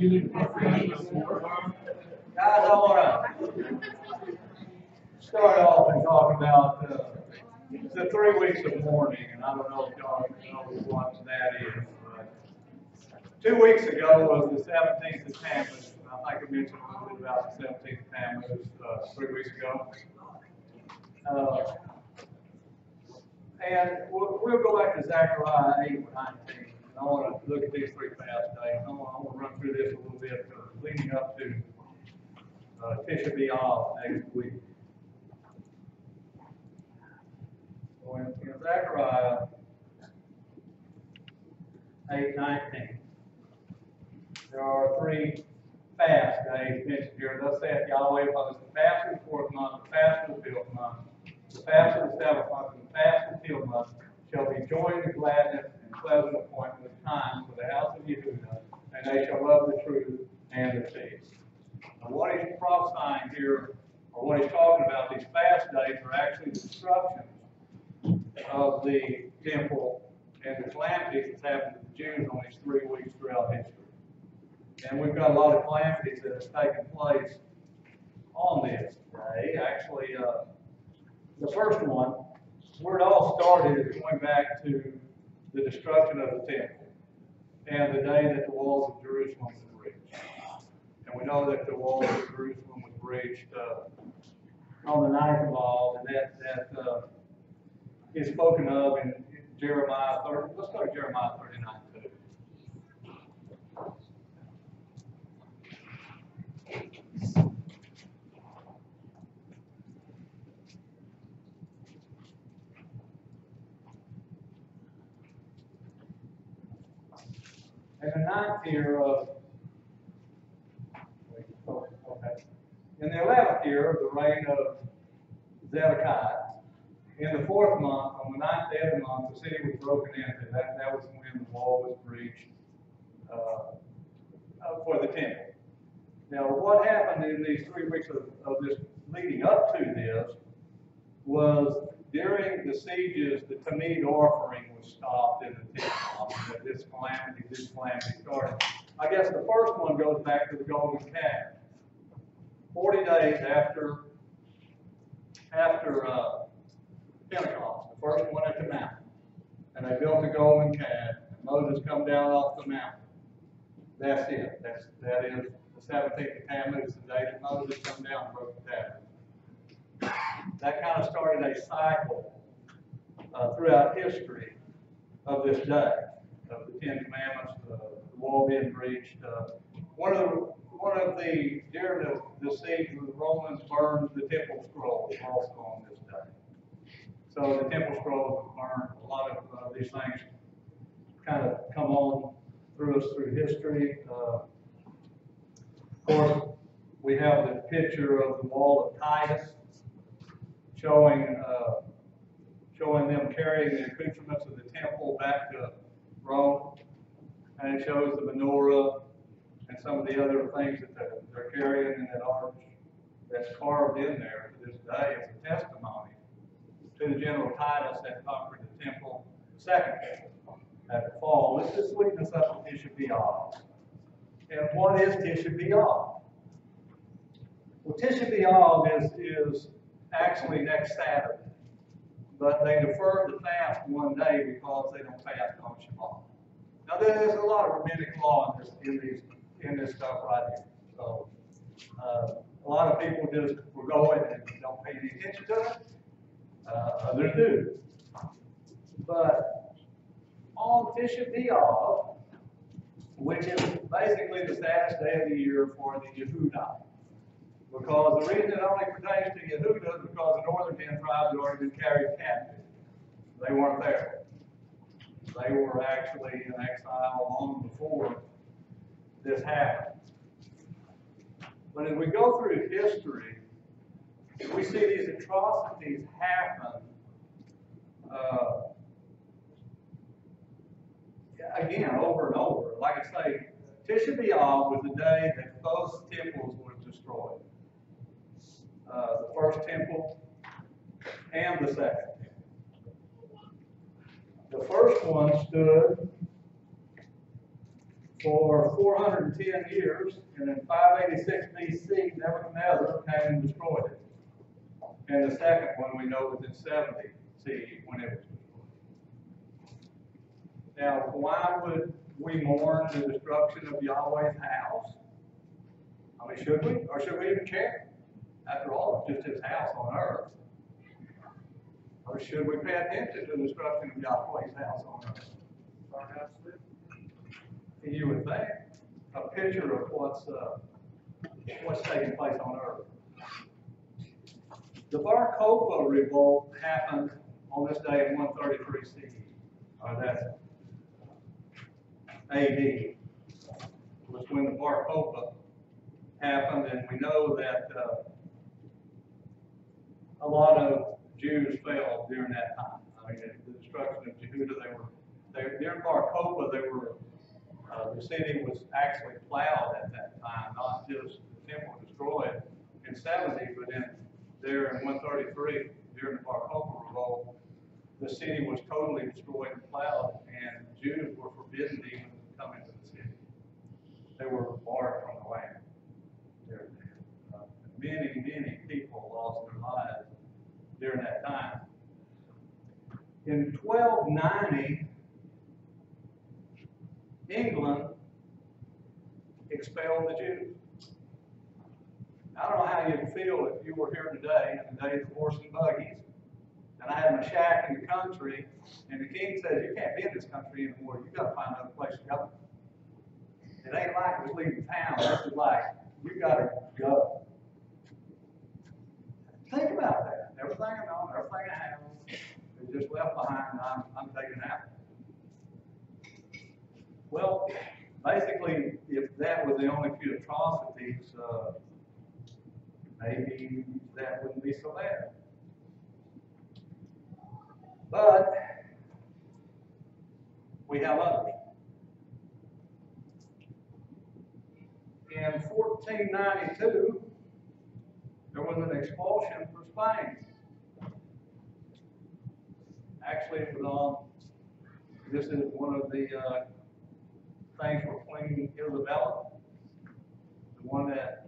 Guys, I want to start off and talk about the 3 weeks of mourning, and I don't know if y'all know what that is. But 2 weeks ago was the 17th of Tammuz. I think I mentioned a little bit about the 17th of Tammuz 3 weeks ago. And we'll go back to Zechariah 8 and 19. I want to look at these 3 fast days. I want to run through this a little bit leading up to Tisha B'Av next week. So in Zechariah 8:19, there are 3 fast days mentioned here. Thus saith Yahweh, because the fast of the 4th month, the fast of the 5th month, the fast of the 7th month, and the fast of the 10th month shall be joined with gladness and pleasant appointment times for the house of Yehudah, and they shall love the truth and the peace. Now, what he's prophesying here, or what he's talking about, these fast days are actually the destructions of the temple and the calamities that's happened to the Jews on these 3 weeks throughout history. And we've got a lot of calamities that have taken place on this day. Actually, the first one, where it all started is going back to the destruction of the temple and the day that the walls of Jerusalem were breached. And we know that the walls of Jerusalem was breached on the 9th of Av, and that is spoken of in Jeremiah 30. Let's go to Jeremiah 39:2. And the 9th year of, in the 11th year of the reign of Zedekiah, in the 4th month, on the 9th day of the month, the city was broken into. That was when the wall was breached for the temple. Now, what happened in these 3 weeks of this leading up to this was during the sieges, the Tamid offering was stopped in the temple. This calamity started. I guess the first one goes back to the golden calf. 40 days after Pentecost, the first one at the mountain. And they built a golden calf, and Moses come down off the mountain. That's it. That is the 17th of Tammuz, the day that Moses come down and broke the tabernacle. That kind of started a cycle throughout history of this day, of the 10 Commandments, the wall being breached. During the siege, the Romans burned the temple scrolls also on this day. So the temple scrolls were burned. A lot of these things kind of come on through history. Of course, we have the picture of the wall of Titus, showing them carrying the accoutrements of the temple back to Rome, and it shows the menorah and some of the other things that they're carrying in that arch that's carved in there to this day as a testimony to the general Titus that conquered the temple, the second temple, at the fall. Let's just lead us up to Tisha B'Av. And what is Tisha B'Av? Well, Tisha B'Av is actually next Saturday, but they deferred the fast one day because they don't fast on Shabbat. Now, there's a lot of rabbinic law in this stuff right here. So, a lot of people just forego it and don't pay any attention to it. Others do. But on Tisha B'Av, which is basically the saddest day of the year for the Yehudah, because the reason it only pertains to Yehudah is because the northern 10 tribes had already been carried captive. They weren't there. They were actually in exile long before this happened. But as we go through history, we see these atrocities happen again over and over. Like I say, Tisha B'Av was the day that both temples were destroyed. The first temple and the second temple. The first one stood for 410 years, and in 586 BC, Nebuchadnezzar came and destroyed it. And the second one we know was in 70 CE when it was destroyed. Now, why would we mourn the destruction of Yahweh's house? I mean, should we? Or should we even care? After all, it's just his house on earth. Or should we pay attention to the destruction of Yahweh's house on earth? You would think. A picture of what's taking place on earth. The Bar Kokhba revolt happened on this day in 133 CE. That's AD. Was when the Bar Kokhba happened, and we know that a lot of Jews fell during that time. I mean, the destruction of Yehudah, during Bar Kokhba, the city was actually plowed at that time, not just the temple destroyed in 70, but there in 133, during the Bar Kokhba revolt, the city was totally destroyed and plowed, and Jews were forbidden to even come into the city. They were barred from the land. Many people lost their lives during that time. In 1290, England expelled the Jews. I don't know how you'd feel if you were here today in the days of horse and buggies, and I had my shack in the country, and the king says, you can't be in this country anymore. You've got to find another place to go. It ain't like just leaving town. This is like, you got to go. Think about that. Everything I know, everything I have is just left behind, and I'm taking out. Well, basically, if that was the only few atrocities, maybe that wouldn't be so bad. But we have others. In 1492, there was an expulsion for Spain. Actually, it was on, this is one of the things for Queen Isabella, the one that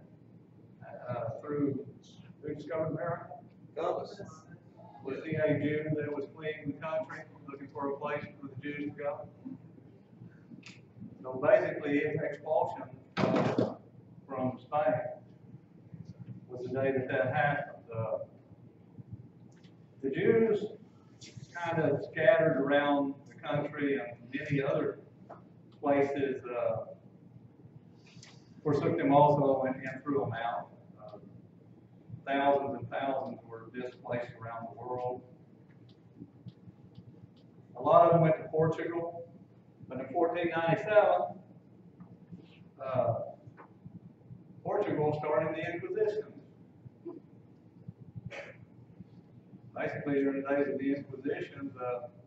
who discovered America? Columbus. Was he a Jew that was fleeing the country, looking for a place for the Jews to go? So basically, his expulsion from Spain was the day that happened. The Jews kind of scattered around the country, and many other places forsook them also and threw them out. Thousands and thousands were displaced around the world. A lot of them went to Portugal, but in 1497, Portugal started the Inquisition. Basically, during the days of the Inquisition,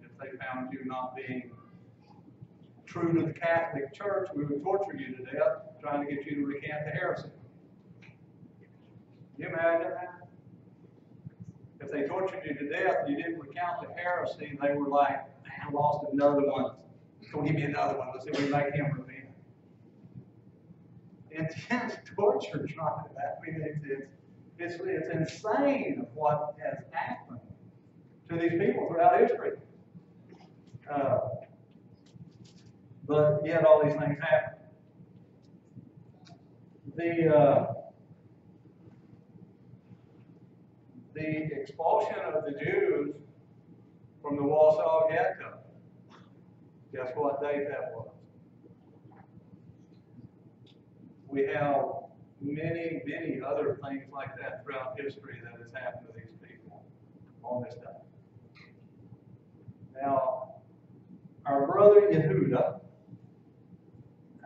if they found you not being true to the Catholic Church, we would torture you to death, trying to get you to recant the heresy. Can you imagine that? If they tortured you to death, you didn't recount the heresy, they were like, man, I lost another one. Go give me another one. Let's see if we can make him repent. Intense torture trying that. I mean, it's insane of what has happened to these people throughout history. But yet all these things happen. The expulsion of the Jews from the Warsaw Ghetto. Guess what date that was? We have many other things like that throughout history that has happened to these people on this day. Now, our brother Yehudah,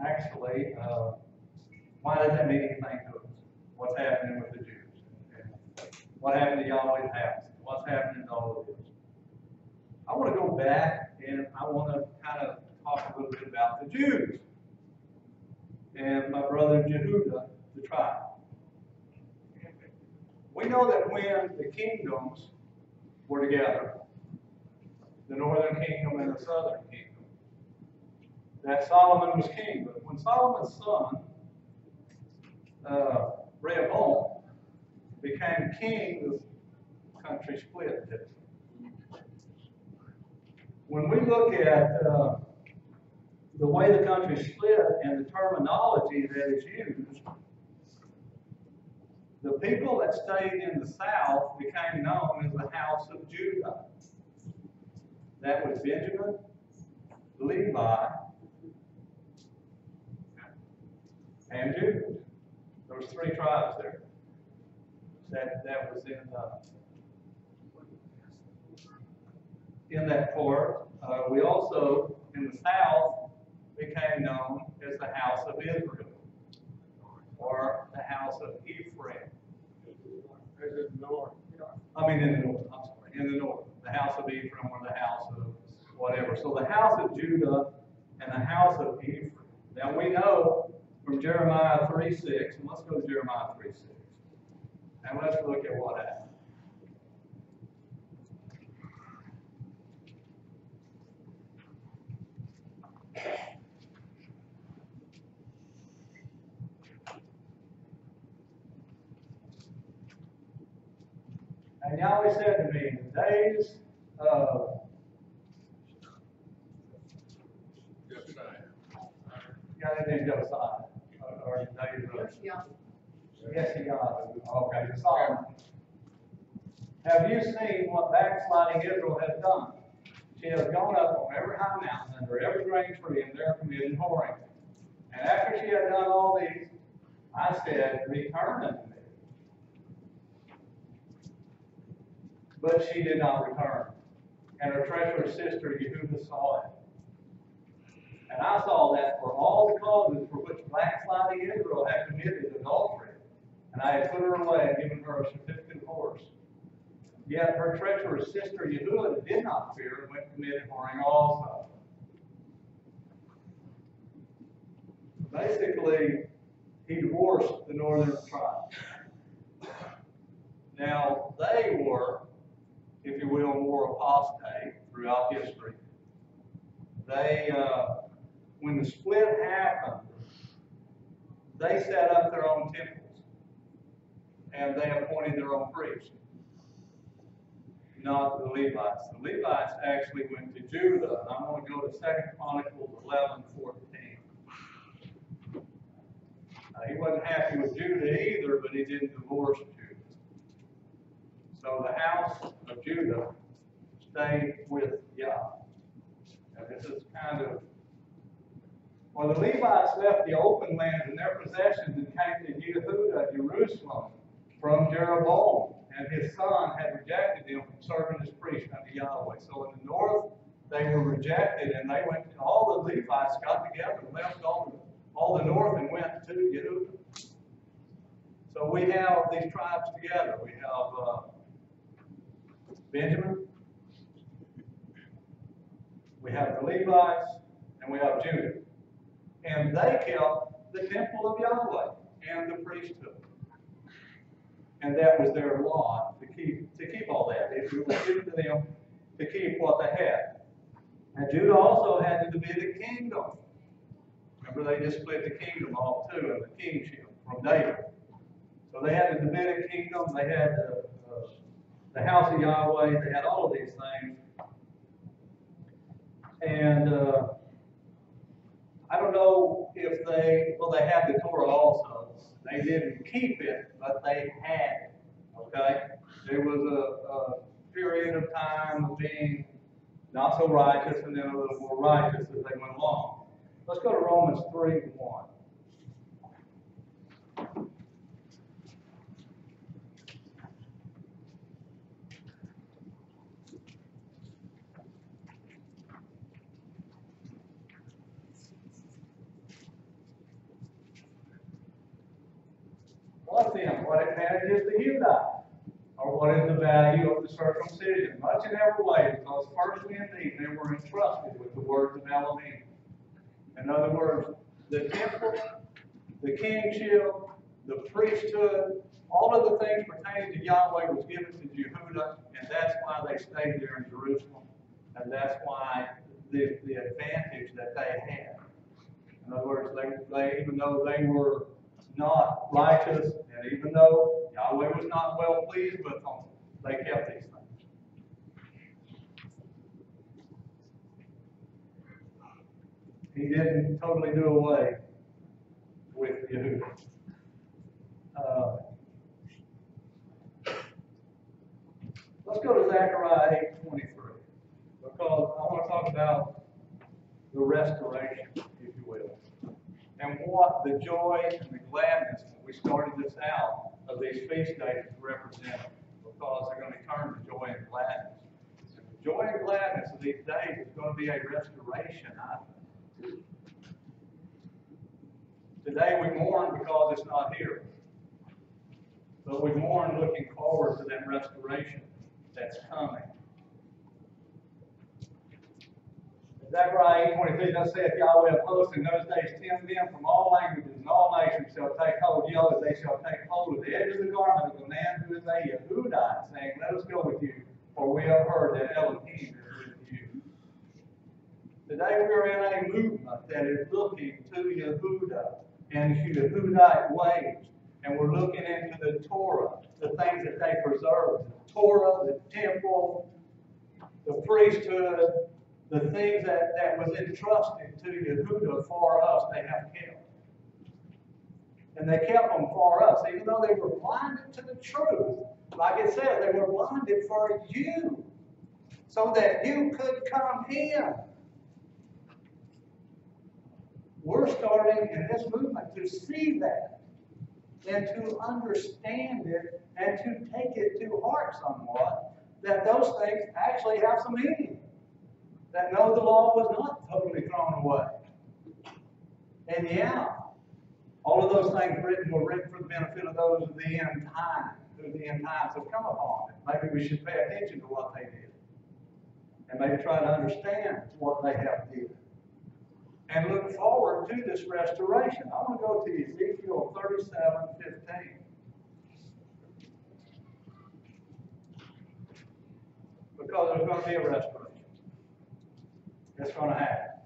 actually, why does that mean anything to us? What's happening with the Jews? What happened to Yahweh's house? What's happening to all of this? I want to go back and I want to kind of talk a little bit about the Jews and my brother Yehudah, the tribe. We know that when the kingdoms were together, the northern kingdom and the southern kingdom, that Solomon was king. But when Solomon's son, Rehoboam, became king, the country split. When we look at the way the country split and the terminology that is used, the people that stayed in the south became known as the house of Judah. That was Benjamin, Levi, and Judah. There was 3 tribes there. That was in that part. We also, in the south, became known as the house of Israel, or the house of Ephraim. In the north. I mean, in the north. I'm sorry, in the north, the house of Ephraim, or the house of whatever. So the house of Judah and the house of Ephraim. Now we know from Jeremiah 3:6, and let's go to Jeremiah 3:6, and let's look at what happened. And Yahweh said to me, in the days of Josiah, or the days of okay, Solomon. Have you seen what backsliding Israel has done? She has gone up on every high mountain, under every green tree, and there committed whoring. And after she had done all these, I said, return unto me. But she did not return. And her treacherous sister Yehudah saw it. And I saw that for all the causes for which backsliding Israel had committed adultery, and I had put her away and given her a certificate of divorce. Yet her treacherous sister Yehudah did not fear and went and committed whoring also. Basically, he divorced the northern tribe. Now, they were, if you will, more apostate throughout history. They, when the split happened, they set up their own temples, and they appointed their own priests, not the Levites. The Levites actually went to Judah, and I'm going to go to 2 Chronicles 11:14. He wasn't happy with Judah either, but he didn't divorce Judah. So the house of Judah stayed with Yahweh. And this is kind of, when the Levites left the open lands and their possessions and came to Yehudah, Jerusalem, from Jeroboam, and his son had rejected them from serving as priests unto Yahweh. So in the north, they were rejected, and they went, all the Levites got together and left all the north and went to Yehudah. So we have these tribes together. We have Benjamin, we have the Levites, and we have Judah. And they kept the temple of Yahweh and the priesthood. And that was their law to keep all that. It was given to them to keep what they had. And Judah also had the Davidic kingdom. Remember, they just split the kingdom off too, and the kingship from David. So they had the Davidic kingdom, they had the house of Yahweh, they had all of these things. And I don't know if they had the Torah also. They didn't keep it, but they had it, okay? There was a period of time of being not so righteous and then a little more righteous as they went along. Let's go to Romans 3:1. What then? What advantage is the Yehudah? Or what is the value of the circumcision? Much in every way, because firstly indeed they were entrusted with the words of Elohim. In other words, the temple, the kingship, the priesthood, all of the things pertaining to Yahweh was given to Yehudah, and that's why they stayed there in Jerusalem. And that's why the advantage that they had. In other words, they even though they were not righteous, and even though Yahweh was not well pleased with them, they kept these things. He didn't totally do away with Yehudah. Let's go to Zechariah 8:23, because I want to talk about the restoration, if you will, and what the joy and the gladness when we started this out of these feast days represent, because they're going to turn to joy and gladness. And the joy and gladness of these days is going to be a restoration, I think. Today we mourn because it's not here, but we mourn looking forward to that restoration that's coming. Zechariah 8:23 thus saith Yahweh of hosts, in those days 10 men from all languages and all nations shall take hold, yea, they shall take hold of the edge of the garment of the man who is a Yehudah, saying, let us go with you, for we have heard that Elohim is with you. Today we are in a movement that is looking to Yehudah and Yehudite ways, and we're looking into the Torah, the things that they preserved, the Torah, the temple, the priesthood, the things that was entrusted to Yehudah for us, they have kept. And they kept them for us, even though they were blinded to the truth. Like it said, they were blinded for you, so that you could come in. We're starting in this movement to see that and to understand it and to take it to heart somewhat, that those things actually have some meaning. That no, the law was not totally thrown away. And yeah, all of those things were written for the benefit of those of the end time, who the end times have come upon. Maybe we should pay attention to what they did. And maybe try to understand what they have did. And look forward to this restoration. I want to go to Ezekiel 37:15. Because there's going to be a restoration. It's going to happen.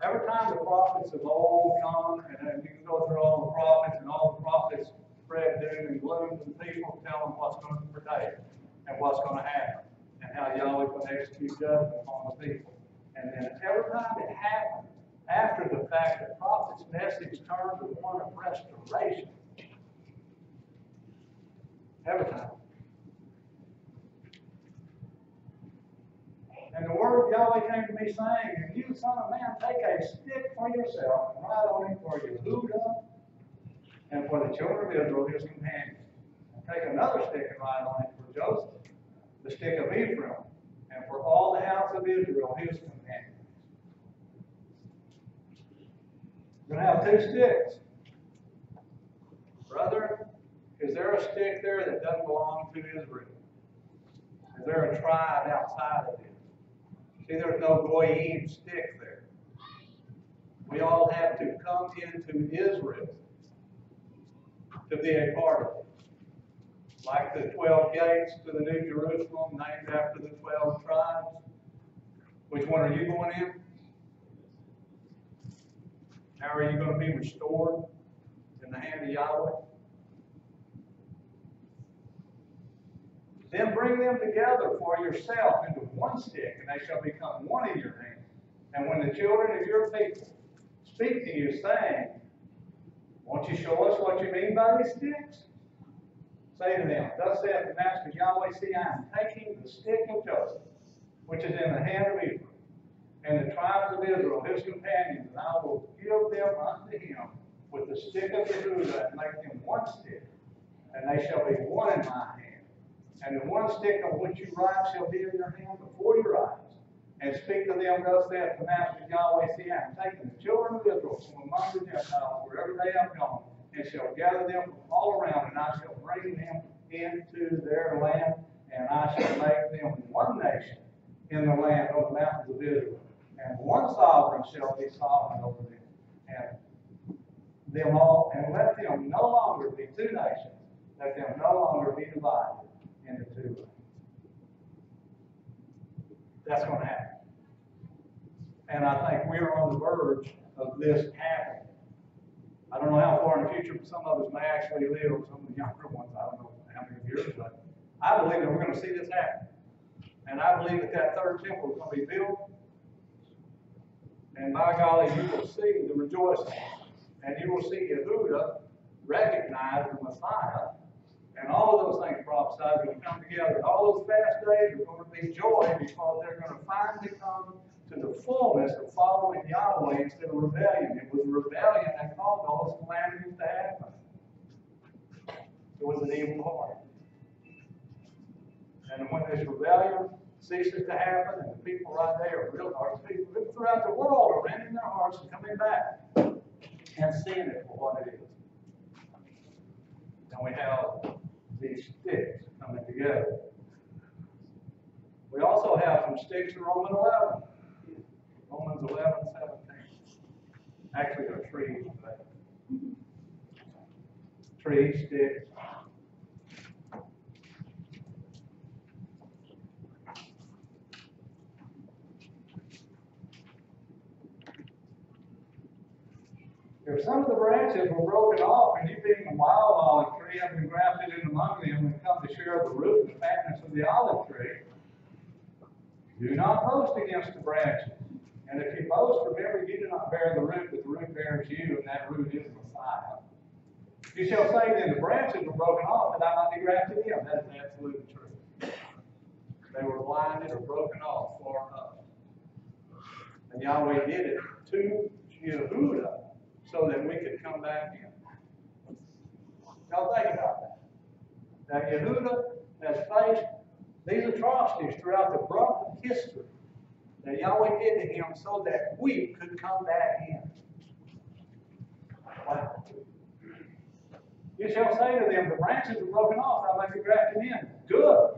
Every time the prophets of old come, and you can go through all the prophets, and all the prophets spread doom and gloom to the people, tell them what's going to pertain and what's going to happen, and how Yahweh will execute judgment upon the people. And then every time it happened, after the fact, the prophet's message turned to one of restoration. Every time. And the word of Yahweh came to me saying, and you, son of man, take a stick for yourself and write on it for Yehudah and for the children of Israel, his companions. And take another stick and write on it for Joseph, the stick of Ephraim, and for all the house of Israel, his companions. You're going to have two sticks. Brother, is there a stick there that doesn't belong to Israel? Is there a tribe outside of it? See, there's no goyim stick there. We all have to come into Israel to be a part of it. Like the 12 gates to the New Jerusalem, named after the 12 tribes. Which one are you going in? How are you going to be restored in the hand of Yahweh? Then bring them together for yourself into one stick, and they shall become one in your hand. And when the children of your people speak to you, saying, won't you show us what you mean by these sticks? Say to them, thus saith the Master Yahweh, see, I am taking the stick of Joseph, which is in the hand of Ephraim, and the tribes of Israel, his companions, and I will give them unto him with the stick of Yehudah, and make them one stick, and they shall be one in my hand. And the one stick on which you write shall be in your hand before your eyes. And speak to them, thus saith the Master Yahweh, see, I am taking the children of Israel from among the Gentiles, wherever they have gone, and shall gather them from all around, and I shall bring them into their land, and I shall make them one nation in the land of the mountains of Israel. And one sovereign shall be sovereign over them. And them all, and let them no longer be two nations, let them no longer be divided into two. That's going to happen. And I think we are on the verge of this happening. I don't know how far in the future some of us may actually live, some of the younger ones, I don't know how many years, but I believe that we're going to see this happen. And I believe that that third temple is going to be built. And by golly, you will see the rejoicing. And you will see Yehudah recognize the Messiah. And all of those things prophesied are going to come together. And all those fast days are going to be joy because they're going to finally come to the fullness of following Yahweh instead of rebellion. It was rebellion that caused all those calamities to happen. It was an evil heart. And when this rebellion ceases to happen, and the people right there, real hearts, people throughout the world are rending their hearts and coming back and seeing it for what it is. And we have these sticks coming together. We also have some sticks in Romans 11. Romans 11:17. Actually, they're trees. Trees, sticks. If some of the branches were broken off, and you being a wild olive tree have been grafted in among them and come to share the root and the fatness of the olive tree, do not boast against the branches. And if you boast, remember you do not bear the root, but the root bears you, and that root is Messiah. You shall say then, the branches were broken off, that I might be grafted in. That is absolutely true. They were blinded or broken off for us. And Yahweh did it to Yehudah, so that we could come back in. Y'all think about that. That Yehudah has faced these atrocities throughout the brunt of history that Yahweh did to him so that we could come back in. Wow. You shall say to them, the branches are broken off, I might be grafted in. Good.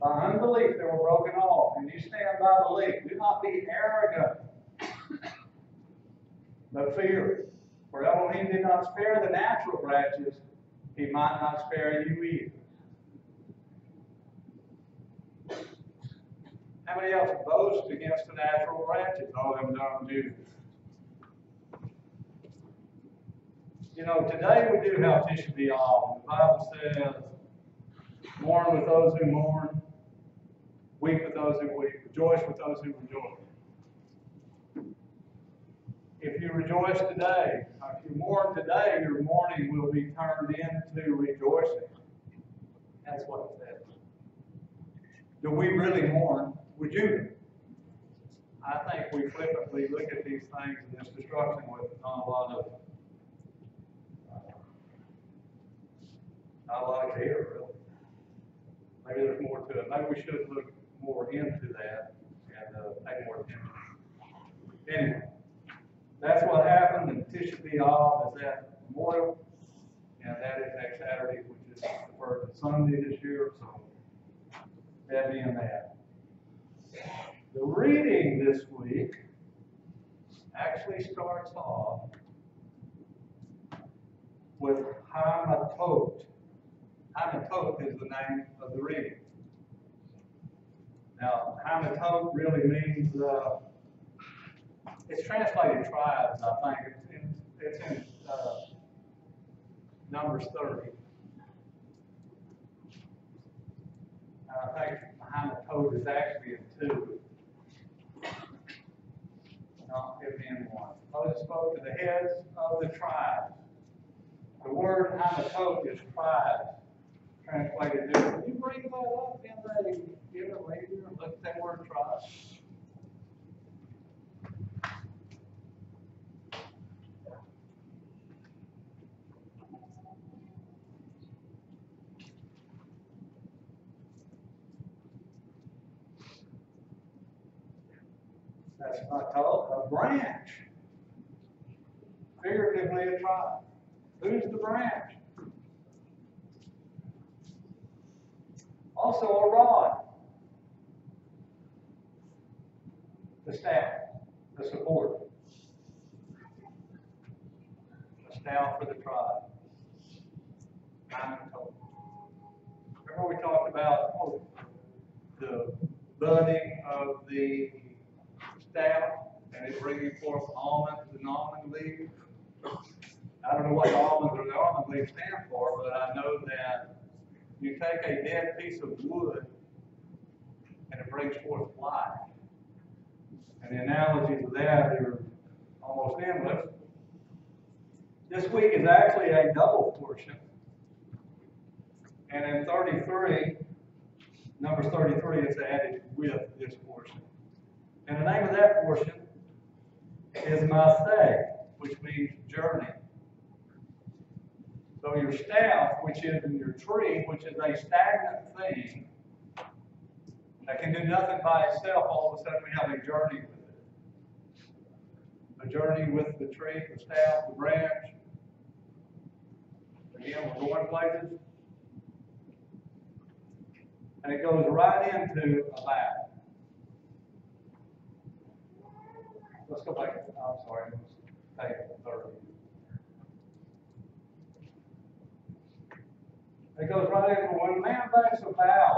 By unbelief they were broken off, and you stand by belief. Do not be arrogant, but fear. For Elohim did not spare the natural branches, he might not spare you either. How many else boast against the natural branches? All them dumb Jews. You know, today we do have Tisha B'Av. The Bible says, mourn with those who mourn, weep with those who weep, rejoice with those who rejoice. If you rejoice today, if you mourn today, your mourning will be turned into rejoicing. That's what it says. Do we really mourn with Judah? I think we flippantly look at these things and this destruction with not a lot of care, really. Maybe there's more to it. Maybe we should look more into that and pay more attention. Anyway. That's what happened, and Tisha B'Av is that memorial, and that is next Saturday, which is the first Sunday this year, so that being that. The reading this week actually starts off with Hamatot. Hamatot is the name of the reading. Now, Hamatot really means it's translated tribes, I think. It's in Numbers 30. I think Hamatot is actually in 2. Not in 1. Moses spoke to the heads of the tribes. The word Hamatot is tribes, translated there. Would you bring that up in the given later and look at that word tribes? That's not called a branch. Figuratively, a tribe. Who's the branch? Also a rod. The staff, the support. The staff for the tribe. Remember we talked about the budding of the staff and it bringing forth almonds and almond leaf. I don't know what the almonds or the almond leaf stand for, but I know that you take a dead piece of wood and it brings forth life. And the analogies of that are almost endless. This week is actually a double portion. And in 33, Numbers 33 is added with this portion. And the name of that portion is Maseh, which means journey. So your staff, which is in your tree, which is a stagnant thing that can do nothing by itself, all of a sudden we have a journey with it. A journey with the tree, the staff, the branch. Again, we're going places. And it goes right into a vow. Let's go back. I'm sorry. Let's take it 30. It goes right into when a man makes a vow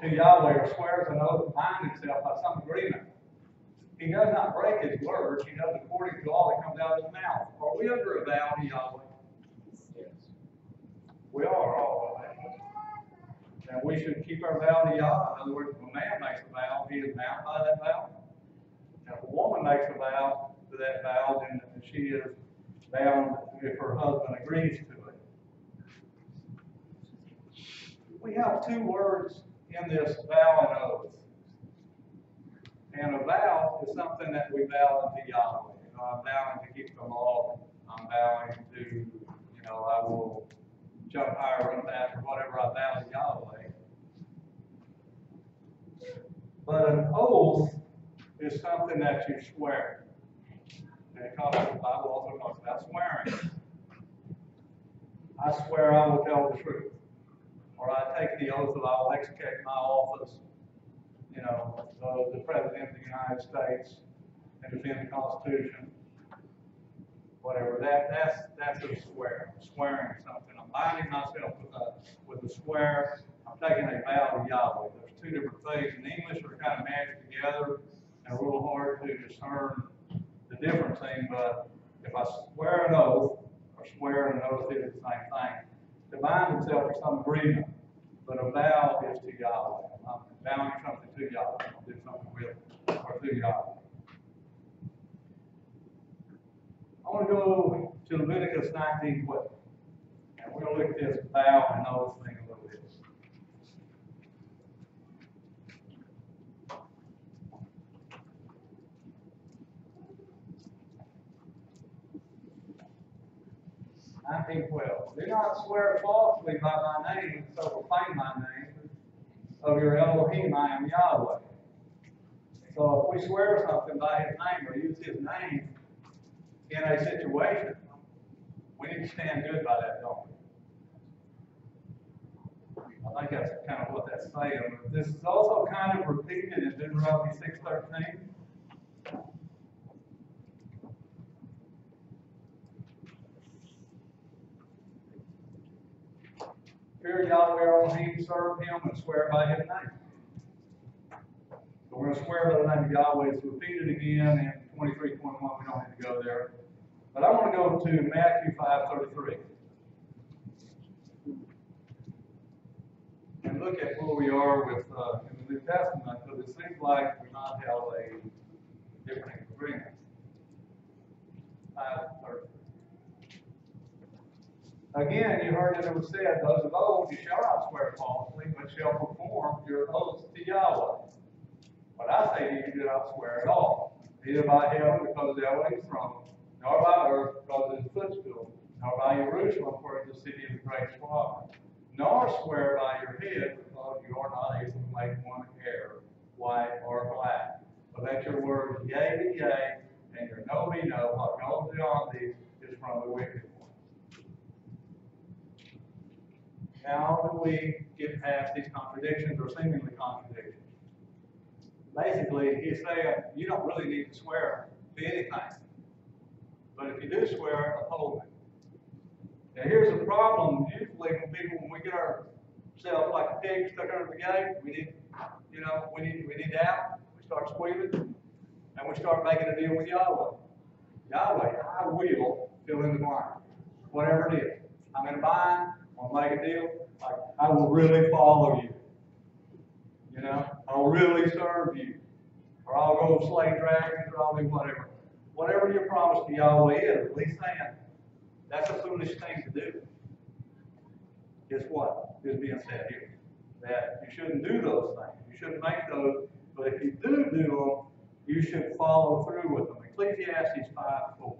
to Yahweh or swears an oath to bind himself by some agreement. He does not break his word. He does according to all that comes out of his mouth. Are we under a vow to Yahweh? Yes. We are all of that. And we should keep our vow to Yahweh. In other words, if a man makes a vow, he is bound by that vow. And if a woman makes a vow to that vow, then she is bound if her husband agrees to it. We have two words in this vow and oath. And a vow is something that we vow unto Yahweh. You know, I'm vowing to keep the law. I'm vowing to, I will jump higher, run faster, whatever I vow to Yahweh. But an oath is something that you swear. And the Bible also talks about swearing. I swear I will tell the truth. Or I take the oath that I will execute my office, the President of the United States, and defend the Constitution. Whatever. That's a swear. Swearing something. I'm binding myself with a swear. I'm taking a vow to Yahweh. There's two different things. In English, they're kind of mashed together and a little hard to discern the difference. But if I swear an oath, or swear an oath is the same thing. To bind himself to some agreement, but a vow is to Yahweh. I'm vowing something to Yahweh. I'll do something with it, or to Yahweh. I want to go to Leviticus 19:12. And we're going to look at this vow and oath thing a little bit. Do not swear falsely by my name, and so proclaim my name. Of your Elohim, I am Yahweh. So if we swear something by his name or use his name in a situation, we need to stand good by that, don't we? I think that's kind of what that's saying. But this is also kind of repeated in Deuteronomy 6:13. Fear Yahweh Elohim, serve him, and swear by his name. So we're going to swear by the name of Yahweh. It's repeated again in 23:21. We don't need to go there. But I want to go to Matthew 5:33. And look at where we are with in the New Testament, because it seems like we might have a different agreement. 5:33. Again, you heard that it was said, those of old, you shall not swear falsely, but shall perform your oaths to Yahweh. But I say to you, do not swear at all, neither by heaven, because of Yahweh's throne, nor by earth, because of his footstool, nor by Jerusalem, for it is the city of the great slaughter. Nor swear by your head, because you are not able to make one hair white or black. But let your words yea be yea, and your no be no. What goes beyond these is from the wicked one. How do we get past these contradictions or seemingly contradictions? Basically, he's saying you don't really need to swear to anything. But if you do swear, uphold it. Now here's the problem. Usually when we get ourselves like a pig stuck under the gate, we need out, we start squealing, and we start making a deal with Yahweh. Yahweh, I will fill in the blank. Whatever it is. I'm in a bind, I'm gonna make a deal. Like, I will really follow you. You know, I'll really serve you. Or I'll go slay dragons, or I'll do whatever. Whatever your promise to Yahweh is, at least saying, that's a foolish thing to do. Guess what is being said here? That you shouldn't do those things. You shouldn't make those, but if you do them, you should follow through with them. Ecclesiastes 5:4.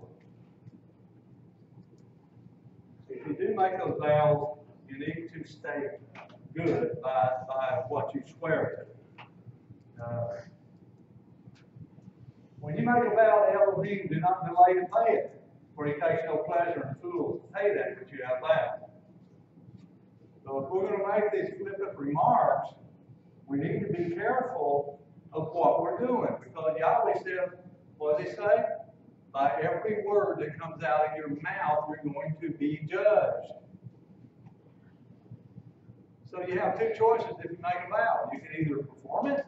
If you do make those vows, you need to stay good by what you swear to. When you make a vow to Elohim, do not delay to pay it, for he takes no pleasure in fools to pay that which you have vowed. So if we're going to make these flippant remarks, we need to be careful of what we're doing, because Yahweh says, what does he say? By every word that comes out of your mouth, you're going to be judged. So you have two choices if you make a vow. You can either perform it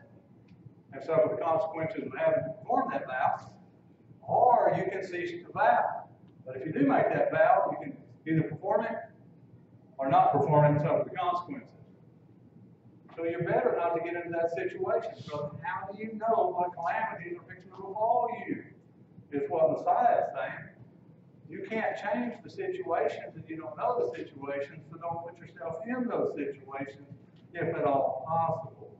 and suffer the consequences of having to perform that vow, or you can cease to vow. But if you do make that vow, you can either perform it or not perform it and suffer the consequences. So you're better not to get into that situation, because how do you know what calamities are fixing to befall you? Is what Messiah is saying. You can't change the situations and you don't know the situations, so don't put yourself in those situations if at all possible.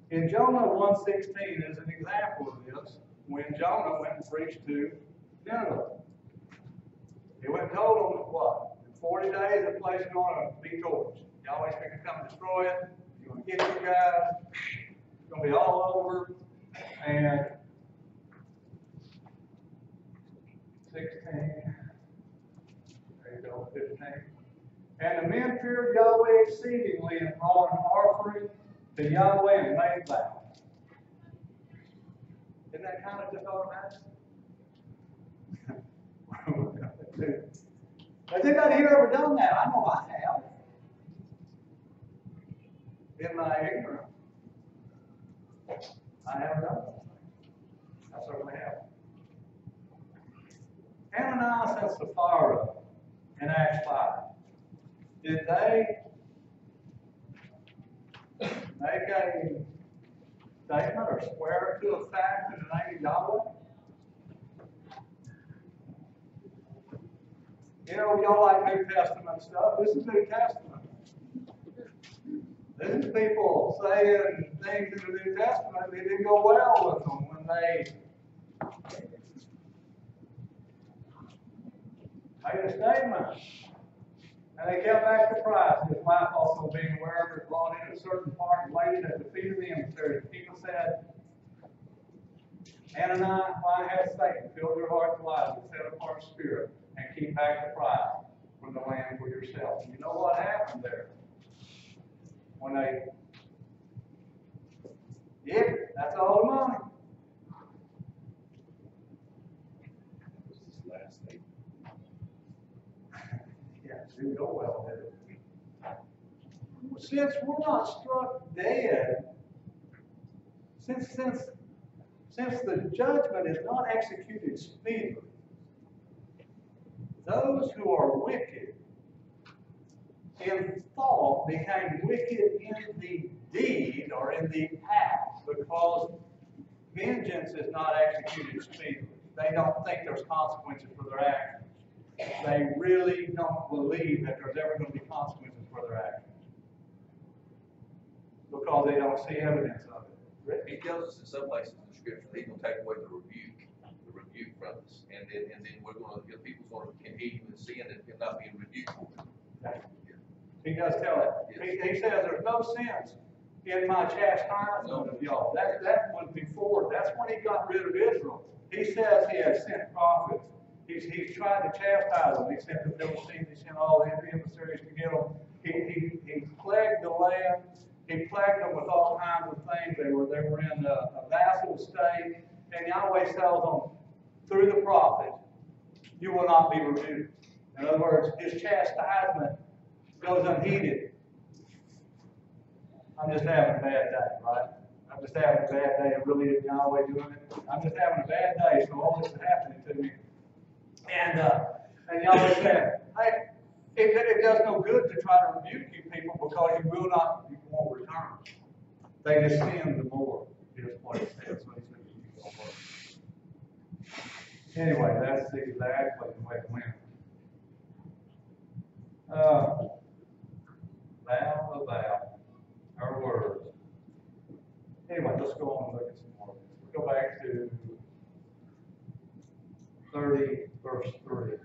In Jonah 1:16 is an example of this, when Jonah went and preached to Nineveh. He went and told them what? In 40 days the place is going to be torched. Yahweh's going to come and destroy it. He's going to get you guys. It's going to be all over. And 16. There you go, 15. And the men feared Yahweh exceedingly and brought an offering to Yahweh and made vows. Isn't that kind of just automatic? Has anybody here ever done that? I know I have. In my ignorance, I have done that. I certainly have. Ananias and Sapphira in Acts 5. Did they make a statement or swear to a fact in the name of Yahweh? You know, y'all like New Testament stuff. This is New Testament. This is people saying things in the New Testament that didn't go well with them when they made a statement. And they kept back the price. His wife also being aware of it, brought in a certain part and laid it at the feet of the emissary. The people said, Ananias, why has Satan filled your heart to lie with set apart spirit and keep back the price from the land for yourself? And you know what happened there? When they did, that's all the money. Yeah, it didn't go well, did it? Since we're not struck dead, since the judgment is not executed speedily, those who are wicked in thought became wicked in the deed or in the act, because vengeance is not executed speedily. They don't think there's consequences for their actions. They really don't believe that there's ever going to be consequences for their actions, because they don't see evidence of it. He tells us in some places in the scripture that he's going to take away the rebuke from us, and then we're going to, people's going to continue in sin and not being rebuked for it. He does tell it. Yes. He says there's no sense in my chastisement of y'all. That was before. That's when he got rid of Israel. He says he has sent prophets. He's tried to chastise them. He sent the Philistines. He sent all the emissaries to get them. He plagued the land. He plagued them with all kinds of things. They were in a vassal state. And Yahweh tells them through the prophet, you will not be rebuked. In other words, his chastisement goes unheeded. I'm just having a bad day, right? I'm just having a bad day. I really isn't Yahweh doing it. I'm just having a bad day, so all this is happening to me. And Yahweh said, hey, it does no good to try to rebuke you people because you won't return. They just sin the more, is what it says. So he said, you don't work. Anyway, that's exactly the way it went. Vow, our words. Anyway, let's go on and look at some more. We'll go back to 30, verse 3.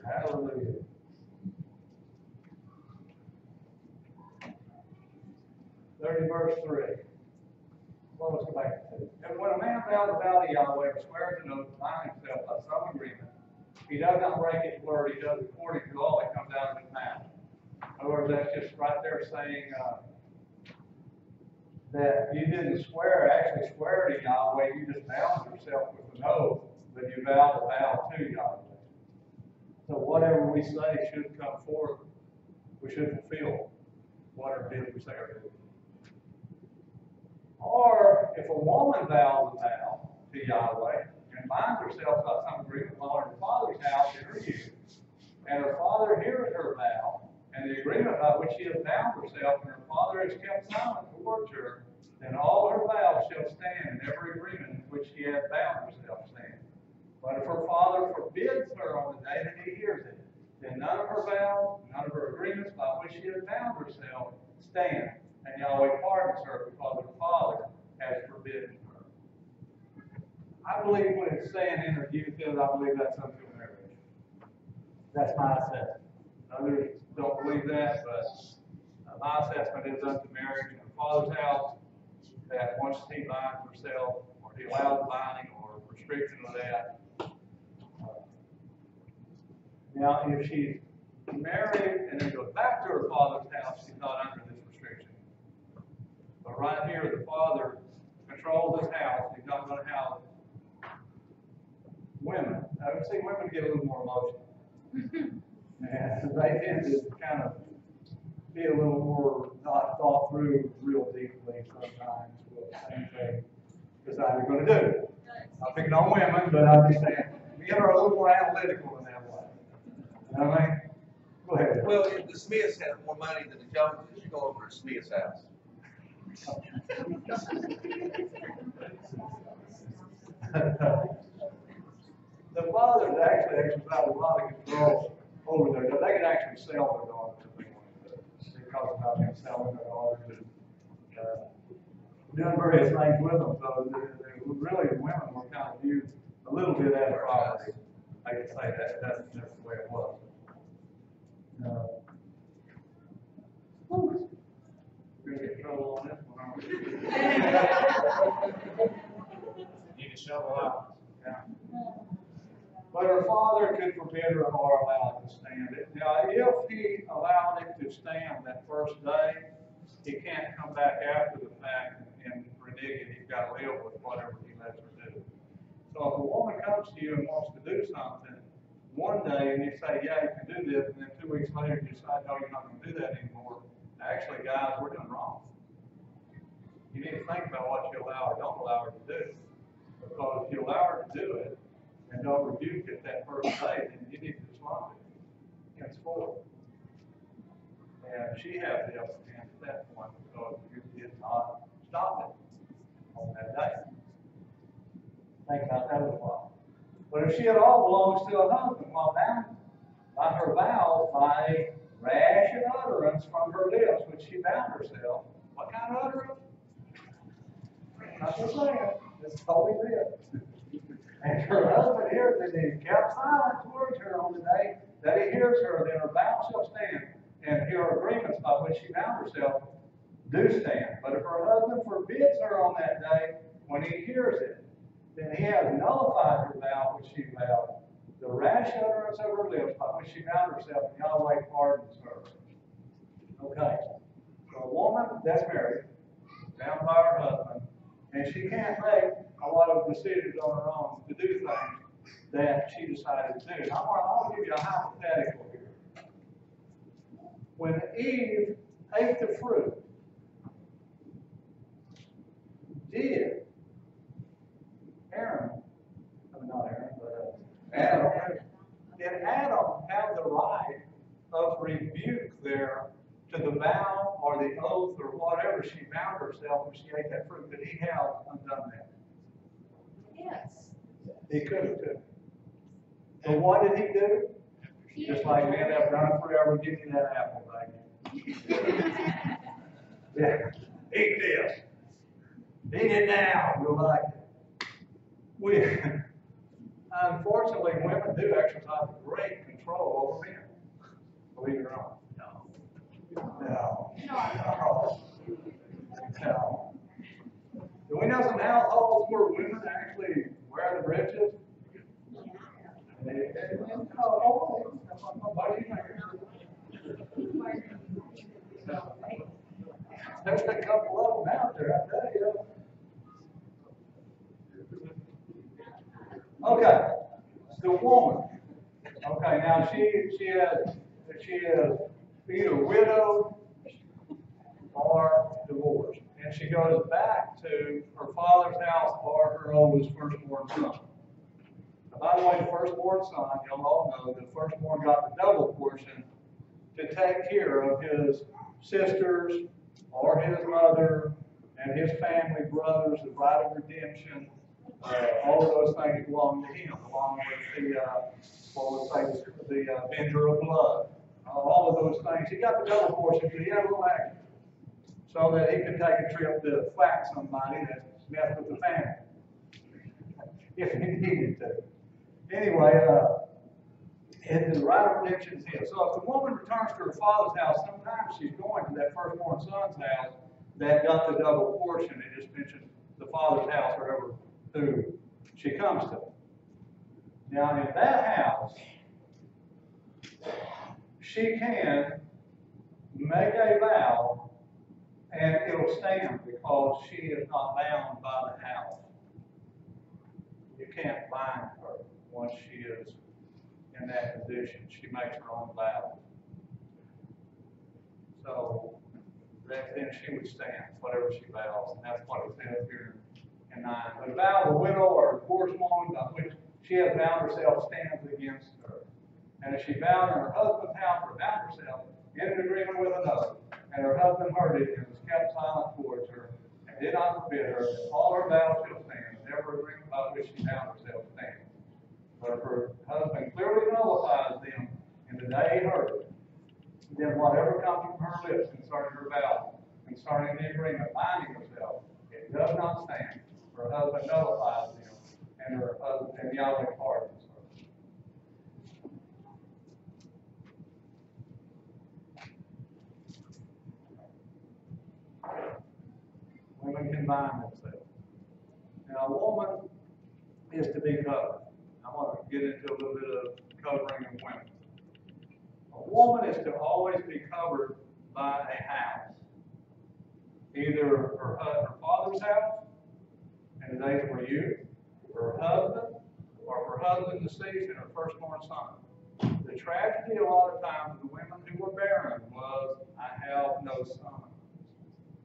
Hallelujah. Verse 3. Well, let's go back to 2. And when a man vows a vow to Yahweh or swears an oath to bind himself by some agreement, he does not break his word, he does according to all that comes out of his mouth. In other words, that's just right there saying that you didn't actually swear to Yahweh, you just bound yourself with an oath, but you vowed a vow to Yahweh. So whatever we say should come forth, we should fulfill whatever it is we say or do. Or if a woman vows a vow to Yahweh and binds herself by some agreement while in her father's house in her youth, and her father hears her vow, and the agreement by which she has bound herself, and her father has kept silent towards her, then all her vows shall stand, and every agreement in which she has bound herself stand. But if her father forbids her on the day that he hears it, then none of her vows, none of her agreements by which she has bound herself stand, and Yahweh pardons her because her father has forbidden her. I believe when it's saying in her youth, I believe that's until marriage. That's my assessment. Others don't believe that, but my assessment is unto marriage in her father's house, that once he binds herself, or he allows binding or restriction of that. Now, if she's married and then goes back to her father's house, she's not under this restriction. But right here, the father controls his house. He's not going to house women. I've seen women get a little more emotional. And they tend to kind of be a little more not thought through real deeply sometimes with things they decide they're going to do. I'm picking on women, but I'm just saying, men are a little more analytical in that way. You know what I mean? Go ahead. Well, if the Smiths had more money than the Joneses, you go over to Smith's house. The fathers actually exercise a lot of control over their daughters. They can actually sell their daughters if they want to. It talks about them selling their daughters and doing various things with them. So really, women were kind of viewed a little bit as property. I can say that. That's the way it was. We're going to get in trouble on this one, aren't we? Need to shovel out. Yeah. But her father could forbid her or allow it to stand. Now, if he allowed it to stand that first day, he can't come back after the fact and renege it. He's got to live with whatever he lets her do. So if a woman comes to you and wants to do something one day and you say, yeah, you can do this, and then 2 weeks later you decide, no, you're not going to do that anymore, actually, guys, we're doing wrong. You need to think about what you allow or don't allow her to do. Because if you allow her to do it and don't rebuke it that first day, then you need to dislodge it henceforth. And she has the upper hand at that point because you did not stop it on that day. Think about that a while. But if she at all belongs to a husband while bound by her vows, by a rash utterance from her lips, which she bound herself, what kind of utterance? Not just saying, it's Holy Writ. And her husband hears it, and he kept silent towards her on the day that he hears her, then her vows shall stand, and her agreements by which she bound herself do stand. But if her husband forbids her on that day, when he hears it, then he has nullified her vow which she vowed, the rash utterance of her lips by which she bound herself, and Yahweh pardons her. Okay. So a woman that's married, bound by her husband, and she can't make a lot of decisions on her own to do things that she decided to do. Now, I want to give you a hypothetical here. When Eve ate the fruit, did Adam have the right of rebuke there to the vow or the oath or whatever she bound herself when she ate that fruit? Did he have undone that? Yes. He could have too. So what did he do? Just like, man, I've run forever, give me that apple, baby. Yeah, eat this. Eat it now. You'll like it. Unfortunately, women do exercise great control over men. Believe it or not. No. Do we know some households where women actually wear the breeches? There's a couple of them out there, I tell you. Okay, the woman. Okay, now she is either widowed or divorced, and she goes back to her father's house or her oldest firstborn son. Now, by the way, the firstborn son, you'll all know, the firstborn got the double portion to take care of his sisters or his mother and his family, brothers, the right of redemption. All of those things belong to him, along with the avenger of blood. All of those things. He got the double portion, so he had a little extra, so that he could take a trip to whack somebody that messed with the family, if he needed to. Anyway, and the right of redemption is his. So if the woman returns to her father's house, sometimes she's going to that firstborn son's house that got the double portion. It just mentions the father's house, wherever who she comes to. Now, in that house, she can make a vow and it'll stand because she is not bound by the house. You can't bind her once she is in that position. She makes her own vow. So then she would stand, whatever she vows, and that's what it says here in 9. The vow of a widow or a divorced woman by which she has bound herself stands against her. And if she bound in her husband's house or bound herself in an agreement with another, and her husband heard it and was kept silent towards her, and did not forbid her, all her vows shall stand, and every agreement by which she bound herself stands. But if her husband clearly nullifies them in the day he heard it, then whatever comes from her lips concerning her vow, concerning the agreement binding herself, it does not stand. Her husband nullifies them, and her husband and Yahweh pardons her. Women can bind themselves. Now, a woman is to be covered. I want to get into a little bit of covering of women. A woman is to always be covered by a house. Either her father's house, in the days of her youth, her husband, or her husband deceased and her firstborn son. The tragedy a lot of times of the women who were barren was, I have no son,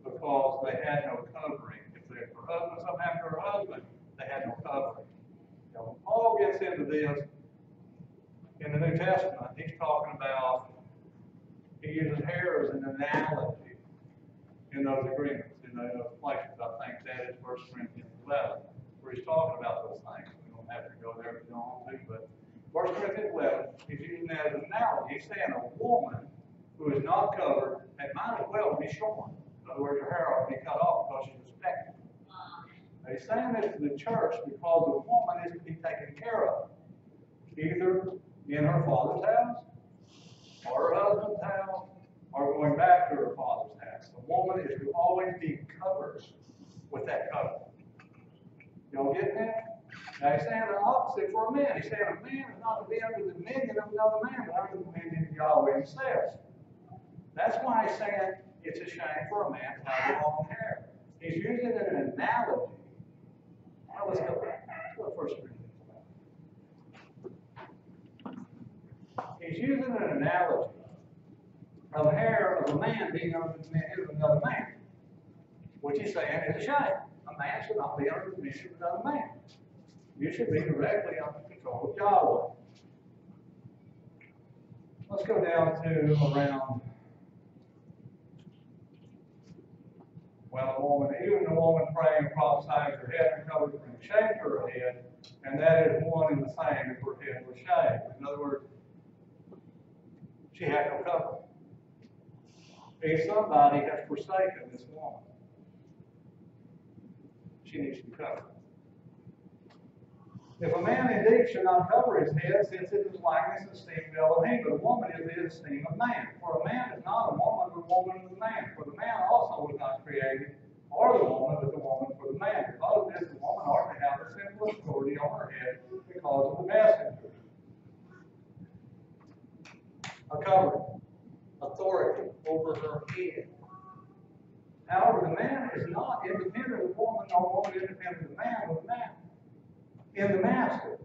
because they had no covering. If her husband, something happened to her husband, they had no covering. You know, Paul gets into this in the New Testament. He's talking about, he uses hair as an analogy in those agreements, in those places. I think that is 1 Corinthians 11, where he's talking about those things. We don't have to go there if you don't want to, but 1 Corinthians 11, he's using that as an analogy. He's saying a woman who is not covered, it might as well be shorn. In other words, her hair ought to be cut off because she's respected. Now, he's saying this to the church because the woman is to be taken care of, either in her father's house, or her husband's house, or going back to her father's house. The woman is to always be covered with that cover. Y'all get that? Now he's saying the opposite for a man. He's saying a man is not to be under the dominion of another man, but under the dominion of Yahweh himself. That's why he's saying it's a shame for a man to have long hair. He's using it in an analogy. Now let's go back. Let's go to 1 Corinthians. He's using an analogy of hair of a man being under the dominion of another man, which he's saying is a shame. A man should not be under the dominion of another man. You should be directly under the control of Yahweh. Let's go down to around, well, a woman, even a woman praying prophesies her head and covers bring shame to her head, and that is one and the same if her head was shaved. In other words, she has no cover. If somebody has forsaken this woman, she needs to be covered. If a man indeed should not cover his head, since it is likeness and esteem of Elohim, but a woman is the esteem of man. For a man is not a woman, but a woman is a man. For the man also was not created for the woman, but the woman for the man. Because of this, the woman ought to have a sinful authority on her head because of the messenger. A covering, authority over her head. However, the man is not independent of the woman, nor woman independent of the man, but the man in the master.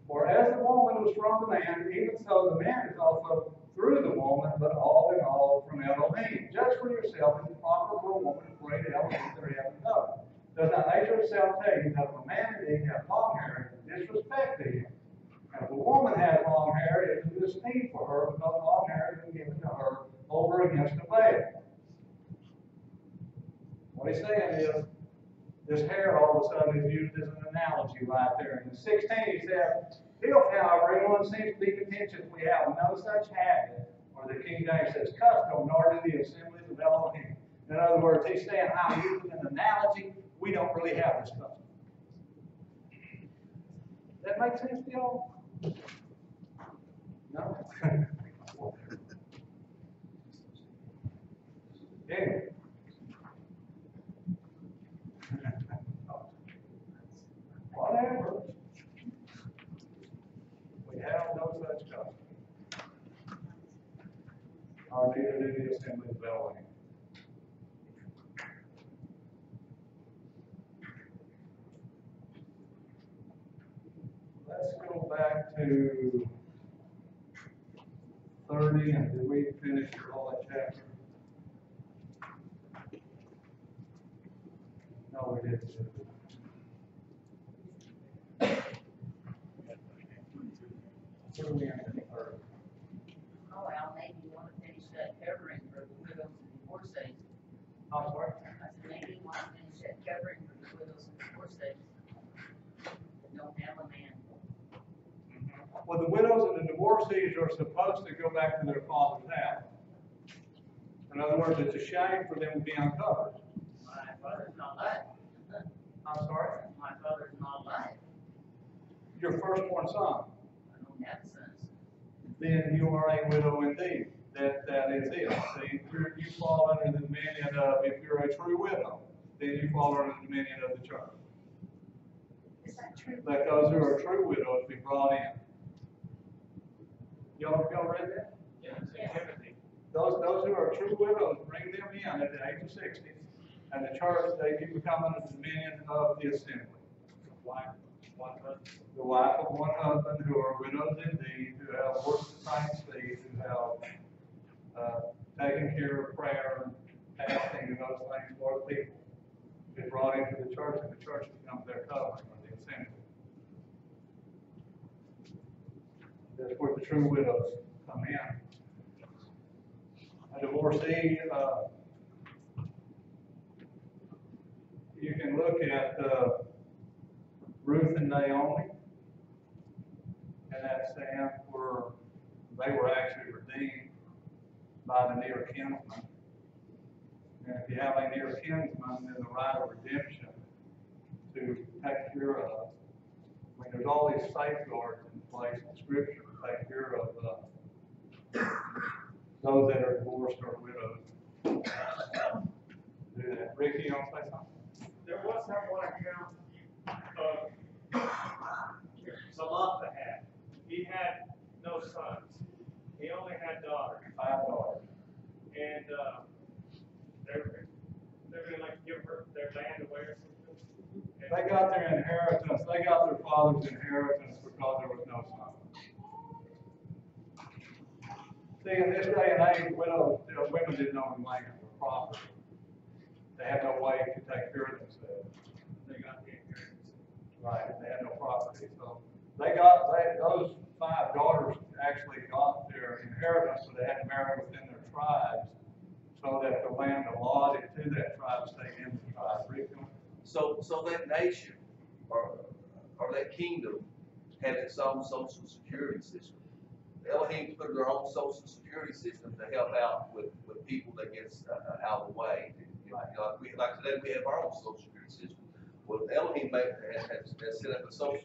For as the woman was from the man, even so the man is also through the woman, but all in all from Elohim. Judge for yourself, is it proper for a woman to pray to Elohim that her heaven knows? Does not nature itself tell you that if a man indeed has long hair, it is disrespect to him? And if a woman has long hair, it is a esteem for her, because long hair has been given to her over against the veil. What he's saying is, this hair all of a sudden is used as an analogy right there. In 16, he says, if, however, anyone seems to be contentious, we have no such habit, or the King James says custom, nor do the assemblies of Elohim. In other words, he's saying, I'm using an analogy. We don't really have this custom. That make sense to y'all? No? Yeah. Whatever. We have no such custom. Or neither do the assembly of Elohim. Let's go back to 30, and did we finish all that chapter? No, we didn't. What are we on in 30? Oh, well, maybe you want to finish that covering for the widows and divorcees. I'm sorry? I said, maybe you want to finish that covering for the widows and divorcees. That don't have a man. Well, the widows and the divorcees are supposed to go back to their father's house. In other words, it's a shame for them to be uncovered. My father's not alive. I'm sorry? My father's not alive. Your firstborn son. I don't have sons. Then you are a widow indeed. That is it. See, you fall under the dominion of, if you're a true widow, then you fall under the dominion of the church. Is that true? Let those who are true widows be brought in. Y'all read that? Yeah, Timothy. Those who are true widows, bring them in at the age of 60, and the church, they can become under the dominion of the assembly. The wife of one husband, who are widows indeed, who have worked the same seed, who have taken care of prayer and fasting and those things for the people, is brought into the church, and the church becomes their covering or the assembly. That's where the true widows come in. A divorcee, you can look at Ruth and Naomi, and that stand where they were actually redeemed by the near kinsman. And if you have a near kinsman, then the right of redemption to take care of. I mean, there's all these safeguards in place in Scripture to take care of those that are divorced or widowed. Do that. Ricky, you want to say something? There was that one account Samantha had. He had no sons. He only had daughters. 5 daughters. And they're gonna like give her their land away or something. And They got their inheritance. They got their father's inheritance because there was no son. See, in this day and age, widows, women didn't own land or property. They had no way to take care of themselves. They got the inheritance. Right, they had no property, so those 5 daughters actually got their inheritance, so they had to marry within their tribes, so that the land allotted to that tribe stayed in the tribe. So that nation, or that kingdom, had its own social security system. The Elohim put their own social security system to help out with people that gets out of the way. You know, like today, we have our own social security system. Well, Elohim has set up a social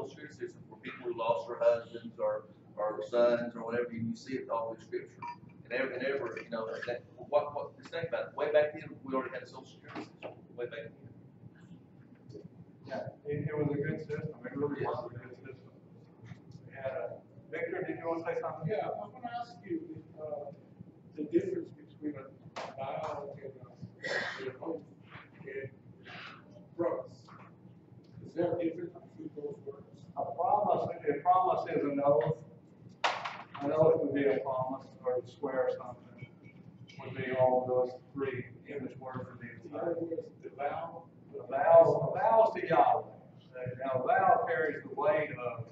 security system for people who lost their husbands or sons or whatever. You see it all in Scripture. And ever, you know, that, just think about it. Way back then, we already had a social security system. Way back then. Yeah, it was a good system, it really was a good system. We had Victor, did you want to say something? Yeah, I'm gonna ask you, the difference between a vow and an oath and promise. Is there a difference between those words? A promise is an oath. An oath would be a promise, or to swear something, would be all those 3 English words for In the other words, the vow. A vow to Yahweh. Now, a vow carries the weight of,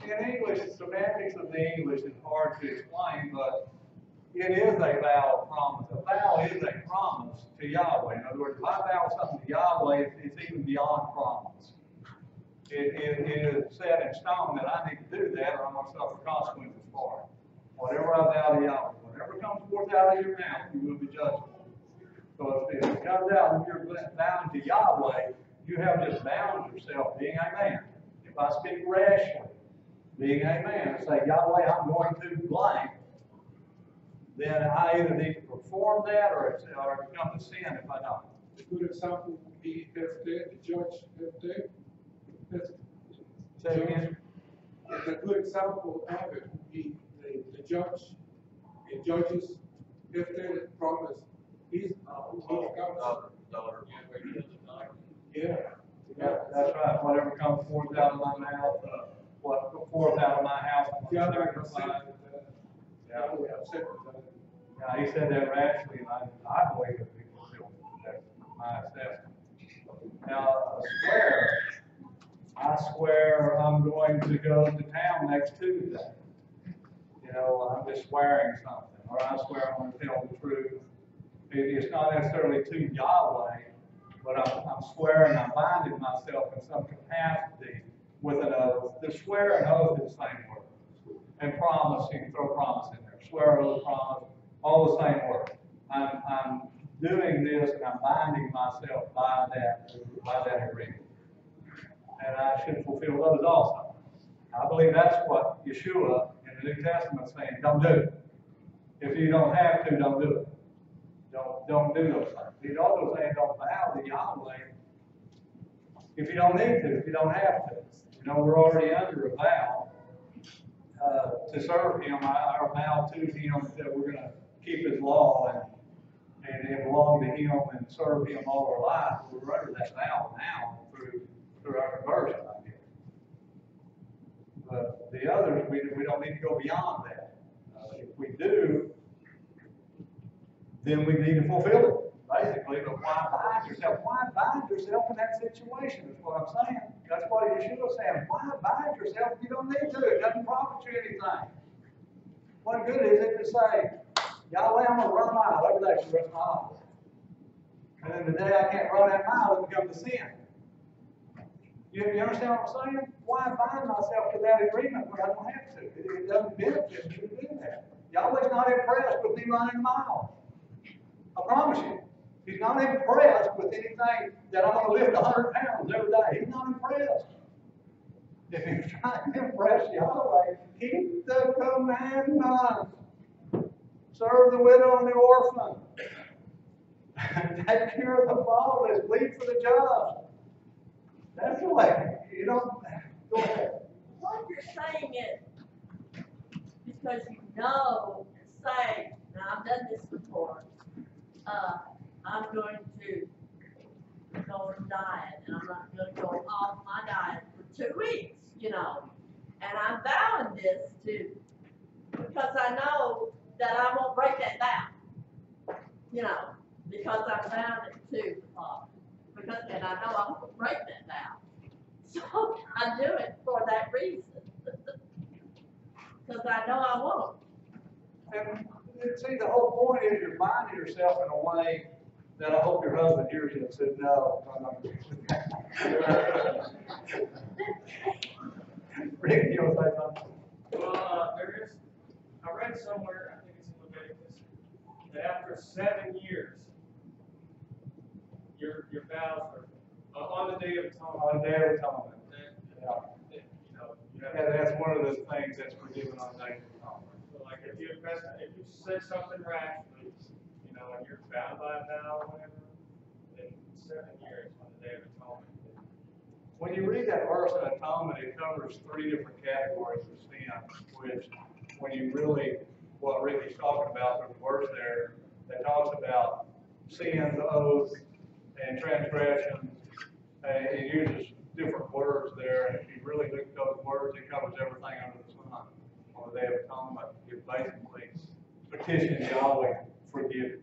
in English, the semantics of the English is hard to explain, but it is a vow of promise. A vow is a promise to Yahweh. In other words, if I vow something to Yahweh, it's even beyond promise. It is set in stone that I need to do that, or I'm going to suffer consequences for it. Whatever I vow to Yahweh, whatever comes forth out of your mouth, you will be judged for. So if it comes out and you're bound to Yahweh, you have just bound yourself being a man. If I speak rashly, being a man, and say, Yahweh, I'm going to blank, then I either need to perform that or it becomes a sin if I don't. A good example would be Yehudah, the judge Yehudah. Say it again. A good example of it would be the judge, in Judges, Yehudah promised his Daughter. Yeah. Yeah, that's right. Whatever comes forth out of my mouth, what comes forth out of my house, I'm going to sacrifice. Yeah, he said that rashly, and I believe that he fulfilled that. My assessment. Now, I swear I'm going to go to town next Tuesday. You know, I'm just swearing something, or I swear I'm going to tell the truth. It's not necessarily to Yahweh, but I'm swearing, I'm binding myself in some capacity with an oath. The swear and oath is the same word. And promise, you can throw promise in there. Swear, oath, promise, all the same word. I'm doing this and I'm binding myself by that agreement. And I should fulfill those also. I believe that's what Yeshua in the New Testament is saying, don't do it. If you don't have to, don't do it. Don't do those things. He's also saying don't bow to Yahweh if you don't need to, if you don't have to. You know, we're already under a vow to serve Him. Our vow to Him is that we're going to keep His law and belong to Him and serve Him all our life. We're under that vow now through our conversion, I guess. But the others, we don't need to go beyond that. If we do, then we need to fulfill it, basically. But why bind yourself? Why bind yourself in that situation is what I'm saying. That's what Yeshua is saying. Why bind yourself if you don't need to? It doesn't profit you anything. What good is it to say, Yahweh, I'm going to run a mile every day for the rest of my life? And then the day I can't run that mile, it becomes a sin. You understand what I'm saying? Why bind myself to that agreement when I don't have to? It doesn't benefit me to do that. Yahweh's not impressed with me running a mile. I promise you. He's not impressed with anything that I'm going to lift 100 pounds every day. He's not impressed. If you're trying to impress Yahweh, keep the commandments. Serve the widow and the orphan. Take care of the fatherless. Plead for the just. That's the way. You don't. Go ahead. What you're saying is, because you know and say, now I've done this before, I'm going to go on a diet, and I'm not going to go off my diet for 2 weeks, you know. And I'm vowing this too, because I know that I won't break that vow. You know, because I'm vowing it to the Father. Because, and I know I won't break that vow. So I do it for that reason. Because I know I won't. And see, the whole point is you're binding yourself in a way that I hope your husband hears you and says, no, I'm not doing that. Rick, you want to say something? Well, I read somewhere, I think it's in Leviticus, that after 7 years, your vows are on the Day of Atonement. On the Day of Atonement. Yeah. You know, you have Yeah, that's one of the things that's forgiven on the Day of Atonement. So like if you said something rashly, you know, and you're bound by a vow or whatever, then 7 years on the Day of Atonement. When you read that verse on atonement, it covers 3 different categories of sin, which when you really, what Ricky's talking about, there's a verse there that talks about sins, oaths, and transgressions, and it uses different words there, and if you really look at those words, it covers everything under the sun. On the Day of Atonement, it basically petitions Yahweh forgiveness.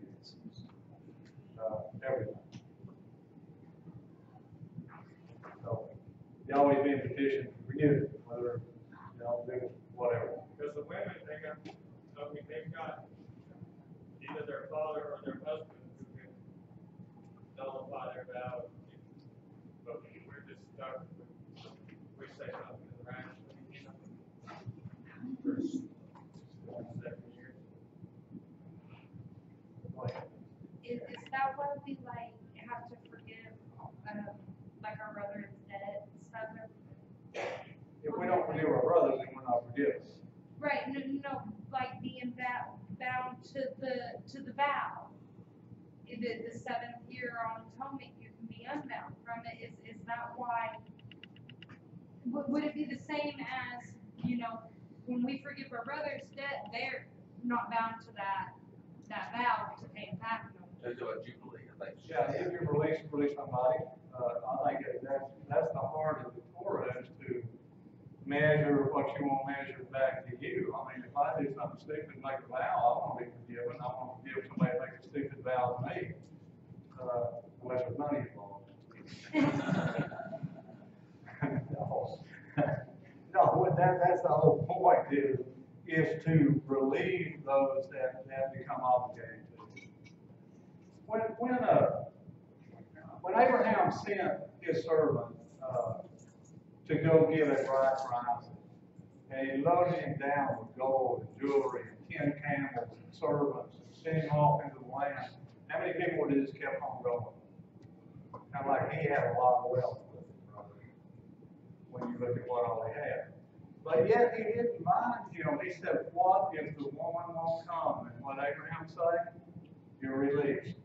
Everything. So, Yahweh being petitioned to forgive, whether, you know, whatever. Because the women, they've got either their father or their husband who can nullify their vow. But we're just stuck with, we say something irrationally. For 7 years. Is that why we like have to forgive, like our brother's debt and stuff? If we don't forgive our brothers, then we're not forgiven. Right, no, like being bound to the vow. The 7th year on atonement, you can be unbound from it. Is that why? Would it be the same as, you know, when we forgive our brother's debt, they're not bound to that vow to pay it back? There's a jubilee, I think. Yeah, if you release somebody, I think that's the heart of the Torah is to measure what you want measured back to you. I mean, if I do something stupid and make a vow, I want to be forgiven. I want to forgive somebody that makes a stupid vow to me, unless there's money involved. No, that's the whole point is to relieve those that become obligated to. When Abraham sent his servant to go get a bride for Isaac, and he loaded him down with gold and jewelry and 10 camels and servants and sent him off into the land, how many people would have just kept on going? Kind of like he had a lot of wealth with him, brother, when you look at what all he had. But yet he didn't mind him. He said, what if the woman won't come? And what Abraham said? You're released.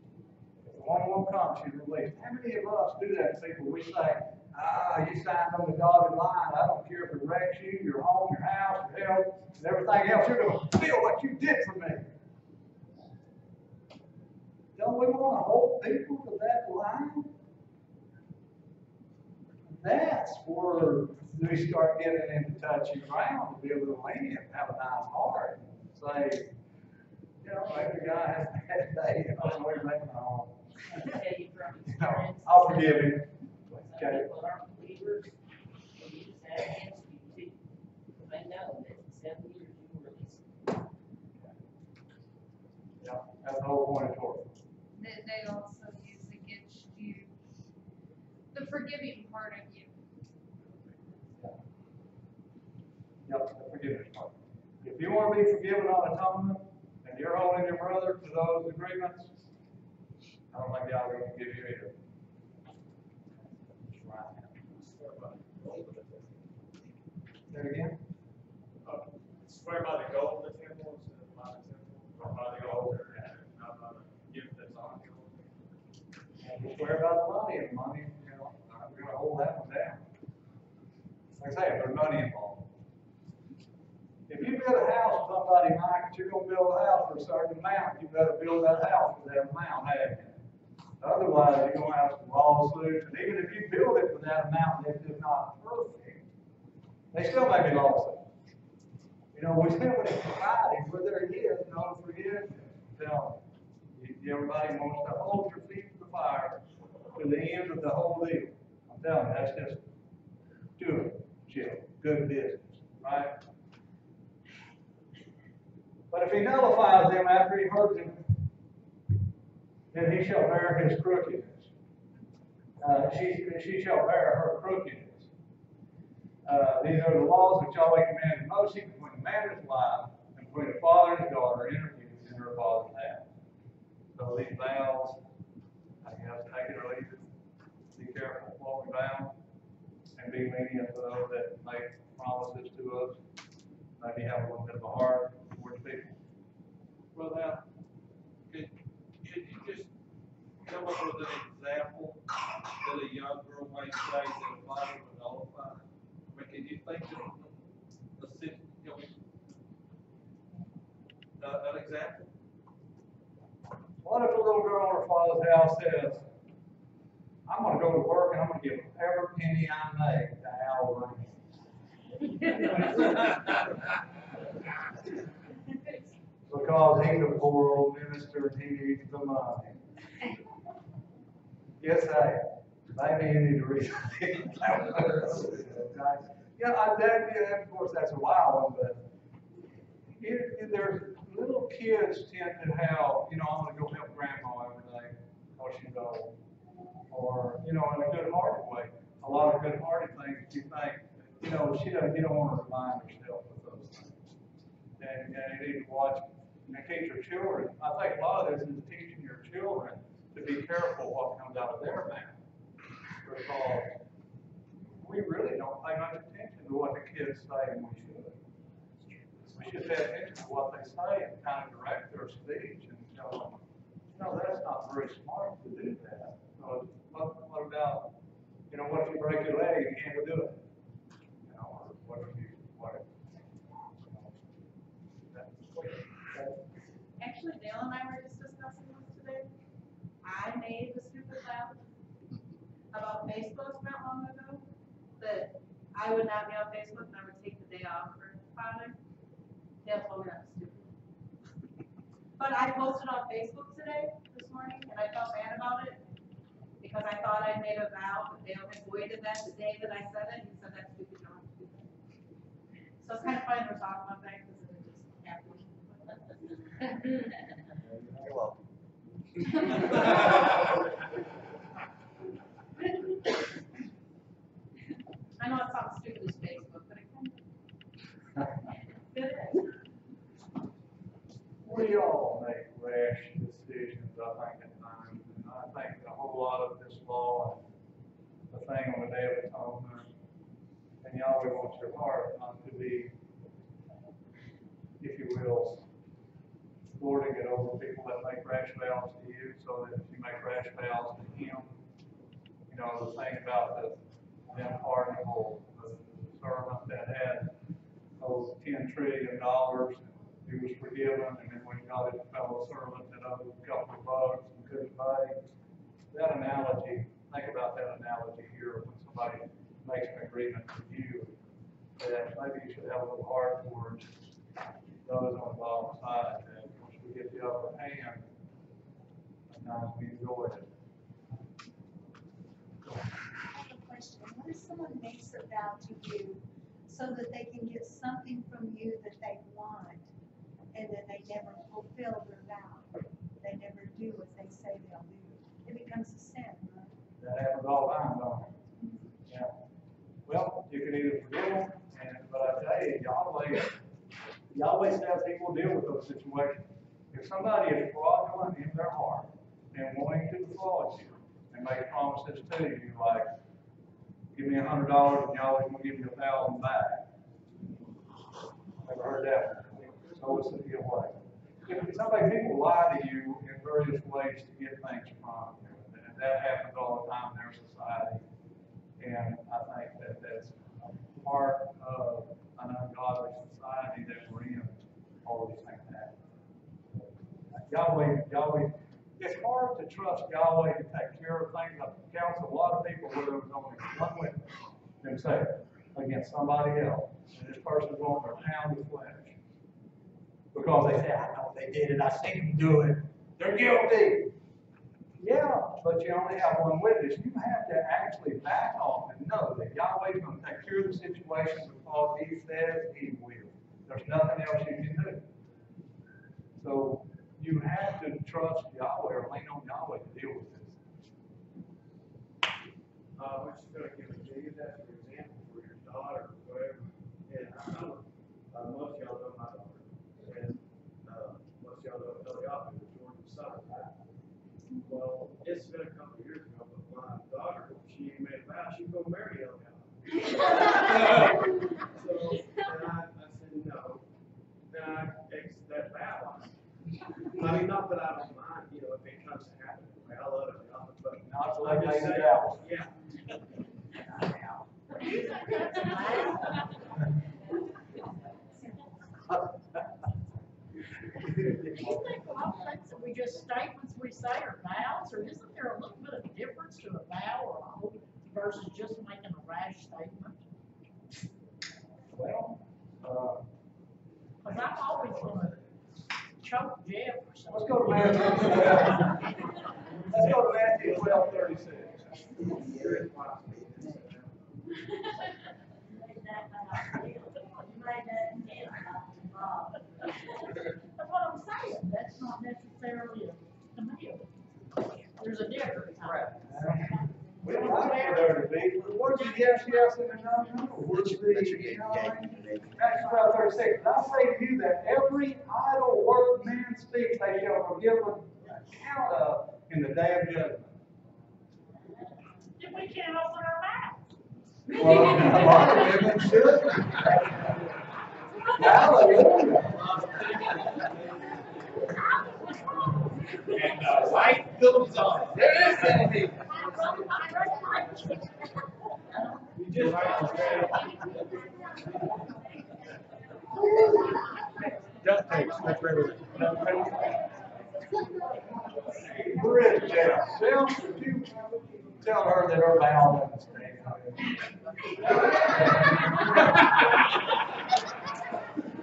If the woman won't come, she's released. How many of us do that to people? We say, you signed on the dotted line. I don't care if it wrecks you, your home, your house, your health, and everything else. You're going to feel what you did for me. Don't we want to hold people to that line? That's where we start getting into touchy ground to be a little lenient, have a nice heart, and say, you know, maybe the guy has a bad day, and I'm going to make my own. Tell you from You know, experience. I'll forgive him. Some people aren't believers, they use that against you too. They know that in 7 years you will release it. Yeah, that's the whole point of Torah. They also use against you the forgiving part of you. Yep, the forgiveness part. If you want to be forgiven on atonement, and you're holding your brother to those agreements, I don't think God will forgive you either. Say it again? Swear by the gold of the temple instead of by the temple, or by the altar, and not by the gift that's on the altar. And we swear about the money, and money, you know, we're going to hold that one down. Like I say, there's money involved. If you build a house for somebody, Mike, that you're going to build a house for a certain amount, you better build that house for that amount, haven't you? Otherwise, you're going to have some lawsuits, and even if you build it for that amount, it's just not perfect, They still may be lost. You know, we live in a society where there is no forgiveness. Everybody wants to hold your feet to the fire to the end of the whole deal. I'm telling you, that's just good business, right? But if he nullifies them after he hurts them, then he shall bear his crookedness. She shall bear her crookedness. These are the laws which Yahweh commanded Moses between the man and his wife, and between the father and his daughter, introduced in her father's house. So these vows, I guess, take it or leave it. Be careful what we vow, and be lenient to those that make promises to us. Maybe have a little bit of a heart towards people. Well, now, could you just come up with an example that a young girl might say that a father would nullify? I mean, can you think of an example? What if a little girl in her father's house says, I'm going to go to work and I'm going to give every penny I make to Al Green? Because he's a poor old minister and he needs the money. Yes, hey, maybe you need to read it. Yeah, of course, that's a wild one, but there's little kids tend to have, I'm going to go help grandma every day because she's old. Or, in a good-hearted way. A lot of good-hearted things you think, you don't want to remind yourself of those things. And you need to watch and teach your children. I think a lot of this is teaching your children to be careful what comes out of their mouth. Because we really don't pay much attention to what the kids say, and we should. We should pay attention to what they say and kind of direct their speech and tell them, that's not very smart to do that. So what about, what if you break your leg and you can't go do it? Or what if you, Actually, Dale and I were just discussing this today. I made the stupid vow about Facebook not long ago, that I would not be on Facebook and I would take the day off for Father. Dale told me that was stupid. But I posted on Facebook today, this morning, and I felt bad about it because I thought I made a vow, but Dale had voided that the day that I said it. He said that's stupid, don't do that. So it's kind of fun to talk about that because it just happened. You're welcome. I know it sounds stupid as Facebook, but it kind of it is. We all make rash decisions, I think, at times. And I think a whole lot of this law and the thing on the Day of Atonement, and Yahweh wants your heart not to be, if you will, lording it over people that make rash vows to you, so that if you make rash vows to him, the thing about the unpardonable, the servant that had those $10 trillion, he was forgiven, and then when he got his fellow servant that owed a couple of bucks and couldn't pay. That analogy, think about that analogy here when somebody makes an agreement with you, that maybe you should have a little heart towards those on the bottom side, that once we get the upper hand, sometimes we enjoy it. I have a question. What if someone makes a vow to you so that they can get something from you that they want, and then they never fulfill their vow? They never do what they say they'll do. It becomes a sin, right? That happens all the time, don't it? Yeah. Well, you can either forgive them, but I tell you, Yahweh says he will deal with those situations. If somebody is fraudulent in their heart and wanting to defraud you and make promises to you like, give me $100 and Yahweh's going to give you 1,000 back. Never heard that one. So it's the way. People lie to you in various ways to get things from you. And that happens all the time in our society. And I think that that's part of an ungodly society that we're in. All these things happen. Yahweh, it's hard to trust Yahweh to take care of things. I've counseled a lot of people where there was only one witness themselves. against somebody else, and this person's on their pound of flesh, because they say, I know they did it, I seen them do it, they're guilty. Yeah, but you only have one witness. You have to actually back off and know that Yahweh's going to take care of the situation because He says He will. There's nothing else you can do. So you have to trust Yahweh or lean on Yahweh to deal with this. We're just gonna give a Yehudah as an example for your daughter or whatever. And I know, most of y'all know my daughter. And, most of y'all know Yahweh, Jordan's son. Well, it's been a couple of years ago, but my daughter, she made a vow, she's gonna marry Yahweh. So, and I said no. And I exited that vow. I mean, not that I don't mind, you know, if it comes to happen, I love it, but. Not to let I'm just ladies saying, out. yeah. Do you think a lot of things that we just statements we say are vows, or isn't there a little bit of difference to a vow or a oath versus just making a rash statement? Well, Because I'm always gonna choke Jeff or something. let's go to Matthew 12. Let's go to Matthew 12:36. That's what I'm saying, that's not necessarily a deal. There's a difference. We don't like for there to be. Where's the yes, yes, and the no, no? Where's the, you know what I mean? Matthew 12:36. And I say to you that every idle word man speaks, they shall forgive an account of in the day of judgment. If we can't open our mouth. Well, a lot of women should. Hallelujah. And the light goes on. There is anything. You just Duct tape, that's everything. Where is Jeff? Bill, could you tell her that her vow doesn't stand?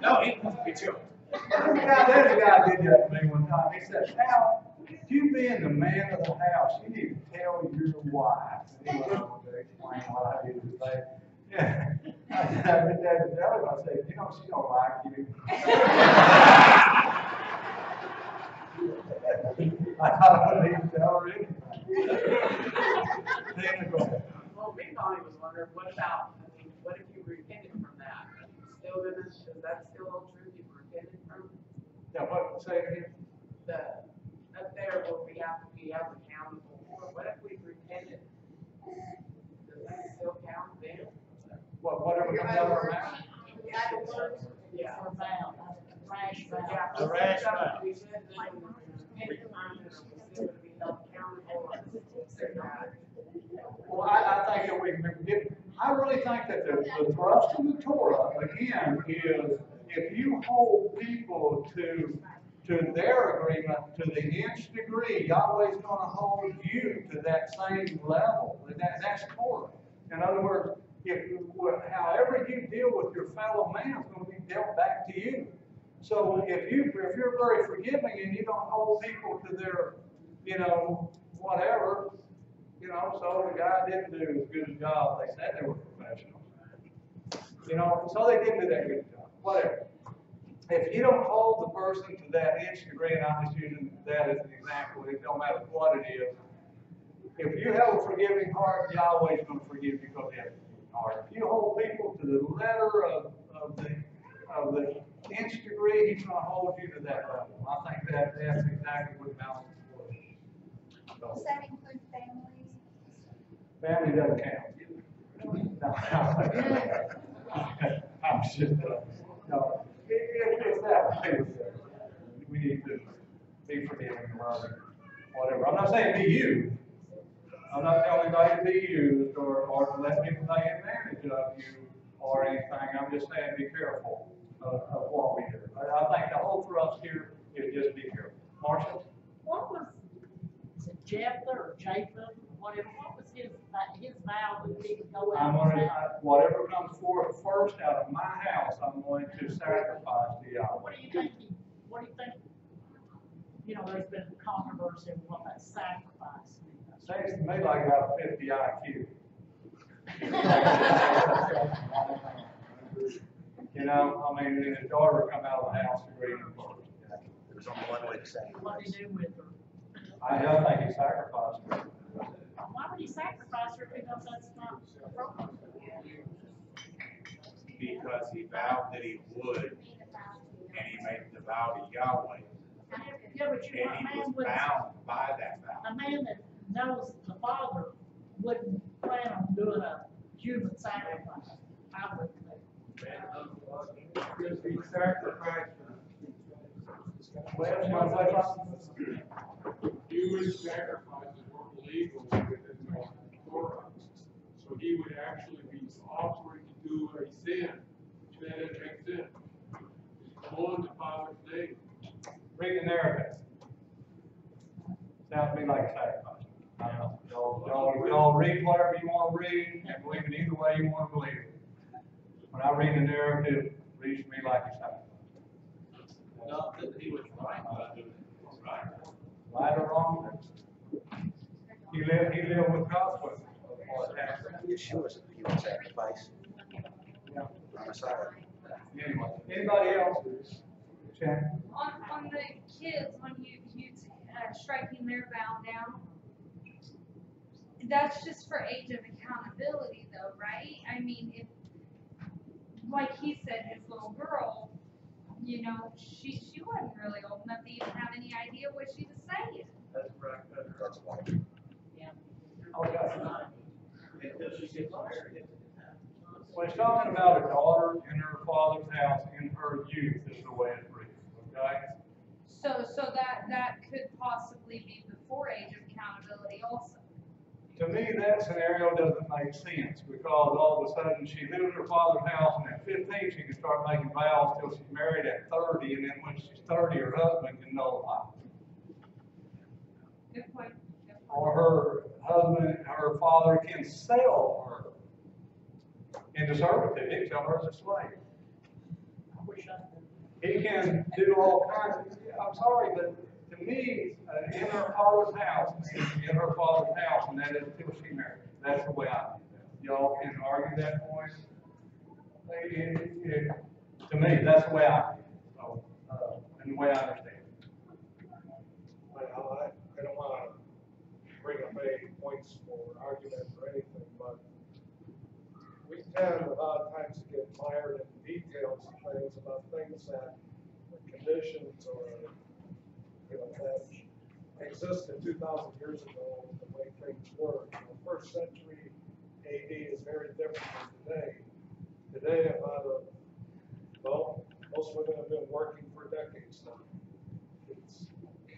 No, he must be true. There's a guy did that to me one time. He said, "Now, you being the man of the house, you need to tell your wife." And he went on to explain what I did today. Yeah. I did that to tell him. I said, "You know, she don't like you." I don't need to tell her anything. Then go ahead. Well, me Bonnie was wondering, what about, I mean, what if you repented from that? Still gonna, is that still all true, you've repented from Yeah, what, say it again? the, up there where we have to be held accountable for? What if we repented? Does that still count then? Whatever comes out of our mouth? Yeah. Or vow, rash vow. Yeah. A rash vow. We should, then when we repent from it, are we still gonna be held accountable or not? Well, I think that we can get, I really think that the thrust of the Torah, again, is if you hold people to their agreement to the nth degree, Yahweh's going to hold you to that same level. That's Torah. In other words, however you deal with your fellow man is going to be dealt back to you. So if you're very forgiving and you don't hold people to their, whatever, so the guy didn't do as good a job. They said they were professionals. So they didn't do that good job. Whatever. If you don't hold the person to that nth degree, and I'm just using that as an example, it don't matter what it is. If you have a forgiving heart, Yahweh's going to forgive you because he has a forgiving heart. If you hold people to the letter of the nth degree, he's going to hold you to that level. I think that's exactly what balance is. Does that include families? Family doesn't count. I'm just, no. It's that way. We need to be forgiving and loving, whatever. I'm not saying be used. I'm not telling anybody to be used or to let people take advantage of you or anything. I'm just saying be careful of what we do. I think the whole thrust here is just be careful. Marshall? What was, is it Jephthah or Japheth, or whatever, what was his his vow that he would go I'm out. gonna, whatever comes forth first out of my house, I'm going to sacrifice to Yahweh. What do you think, you know, there's been controversy on what that sacrifice means. Seems to me like about a 50 IQ. You know, I mean, his daughter would come out of the house and read him first. There's only one way to say it. What do you do with her? I don't think he sacrificed her. Why would he sacrifice her if he knows that's not appropriate? Because he vowed that he would, and he made the vow to Yahweh, Yeah, but you and want a he man was with, bound by that vow. a man that knows the father wouldn't plan on doing a human sacrifice. I wouldn't think. Because he sacrificed Well, you want to say something? human sacrifices were illegal within the Torah. So he would actually be offering to do a sin that it makes sense. Go on the Father's name. Read the narrative. Sounds to me like a sacrifice. I don't know. Y'all read whatever you want to read and believe it either way you want to believe it. When I read the narrative, it reads to me like a sacrifice. Not that he was right by doing it, right? Right or wrong? He lived with consequences of what happened. Yeshua is a human sacrifice. Yeah. I'm Messiah. Anyway, anybody else? Shannon? On the kids, when you striking their vow down, that's just for age of accountability though, right? I mean, if, like he said, his little girl, you know, she wasn't really old enough to even have any idea what she was saying. That's right. That's why. Oh, yeah. When it's talking about a daughter in her father's house in her youth is the way it reads, okay? So that could possibly be before age of accountability also. To me, that scenario doesn't make sense because all of a sudden she lives in her father's house and at 15 she can start making vows till she's married at 30 and then when she's 30 her husband can nullify. Good point. Or her husband, her father can sell her into servitude, he can sell her as a slave. I wish I could. He can do all kinds of, I'm sorry, but to me, in her father's house, in her father's house, and that is till she marries. That's the way I do that. Y'all can argue that point. To me, that's the way I do it. So, and the way I understand it. Well, I don't wanna bring up any points for argument or anything, but we tend a lot of times to get mired in details of things about things that were conditions or, you know, that existed 2,000 years ago, the way things were. You know, first century AD is very different from today. Today, most women have been working for decades now. It's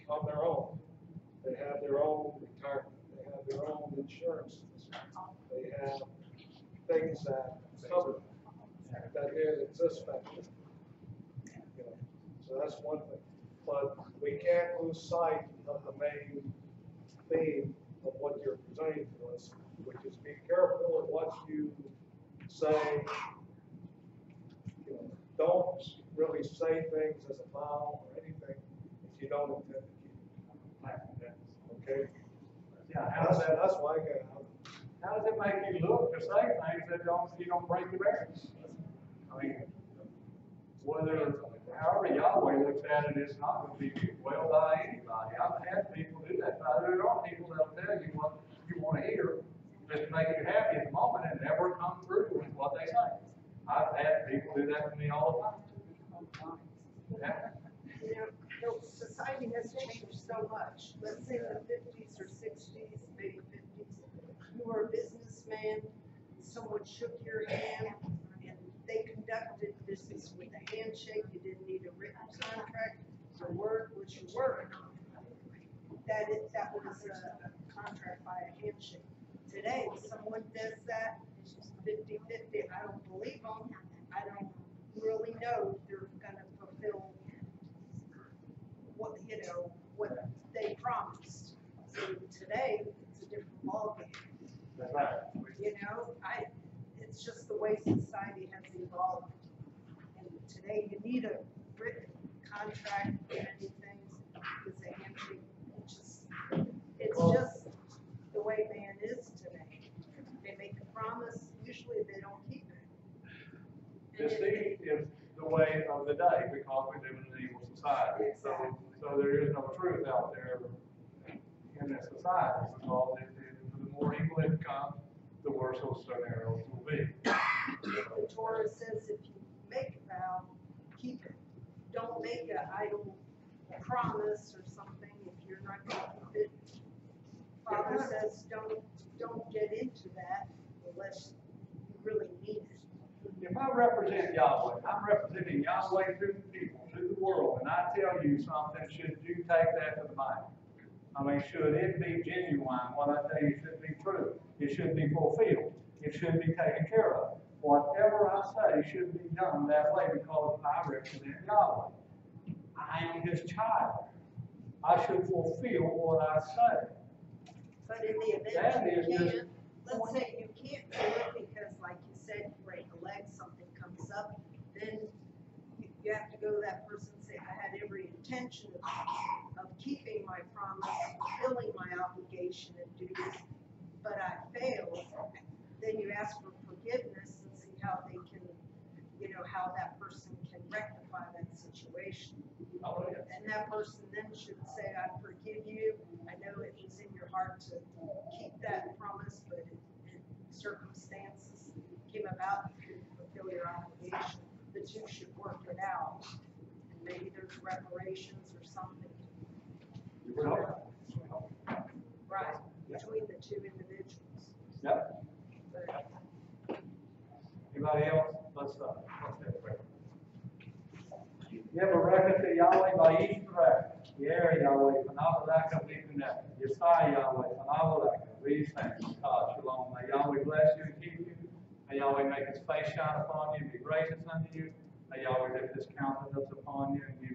on their own. They have their own retirement. They have their own insurance. They have things that cover that didn't exist back then. You know, so that's one thing. But we can't lose sight of the main theme of what you're presenting to us, which is be careful of what you say. You know, don't really say things as a vow or anything if you don't intend to keep it. Okay? Yeah, That's why I got out. how does it make you look to say things that you don't break the marriage? I mean, however Yahweh looks at it, it's not going to be well by anybody. I've had people do that. There are people that'll tell you what you want to hear just to make you happy at the moment and never come through with what they say. I've had people do that to me all the time. Yeah. You know, society has changed so much. Let's say the 50s or 60s, maybe 50s. You were a businessman, someone shook your hand, and they conducted business with a handshake. You didn't need a written contract. Your word was your word. That was a contract by a handshake. Today, someone does that 50-50. I don't believe them. I don't really know if they're gonna fulfill what they promised. So today, it's a different ballgame. That's Right. You know, it's just the way society has evolved. And today you need a written contract for many things, because a handshake, it's just the way man is today. They make a promise, usually they don't keep it. And Deceit is the way of the day because we live in an evil society. So there is no truth out there in this society because the more evil it becomes, the worse those scenarios will be. The Torah says if you make a vow, keep it. Don't make an idle promise or something if you're not going to keep it. Father says don't get into that unless you really need it. If I represent Yahweh, I'm representing Yahweh to the people, to the world, and I tell you something, should you take that to the bank? I mean, should it be genuine? What I tell you should be true. It should be fulfilled. It should be taken care of. Whatever I say should be done that way because I represent Yahweh. I am His child. I should fulfill what I say. But in the That event is you just- can't, let's say you can't do it because, like you said, you break a leg, something comes up, then you have to go to that person and say, I had every intention of keeping my promise, fulfilling my obligation and duties, but I failed. Then you ask for forgiveness and see how they can, you know, how that person can rectify that situation. And that person then should say, I forgive you. I know it was in your heart to keep that promise, but circumstances came about, you couldn't fulfill your obligation. The two should work it out. And maybe there's reparations or something. Right, between the two individuals. Yep. But Anybody else? Let's have a prayer. Yevareka to Yahweh by each direct. Yer Yahweh, Panavalaka, Vikuneka. Yesai Yahweh, Panavalaka. These things, God, Shalom. May Yahweh bless you and keep you. May Yahweh make His face shine upon you and be gracious unto you. May Yahweh lift His countenance upon you and give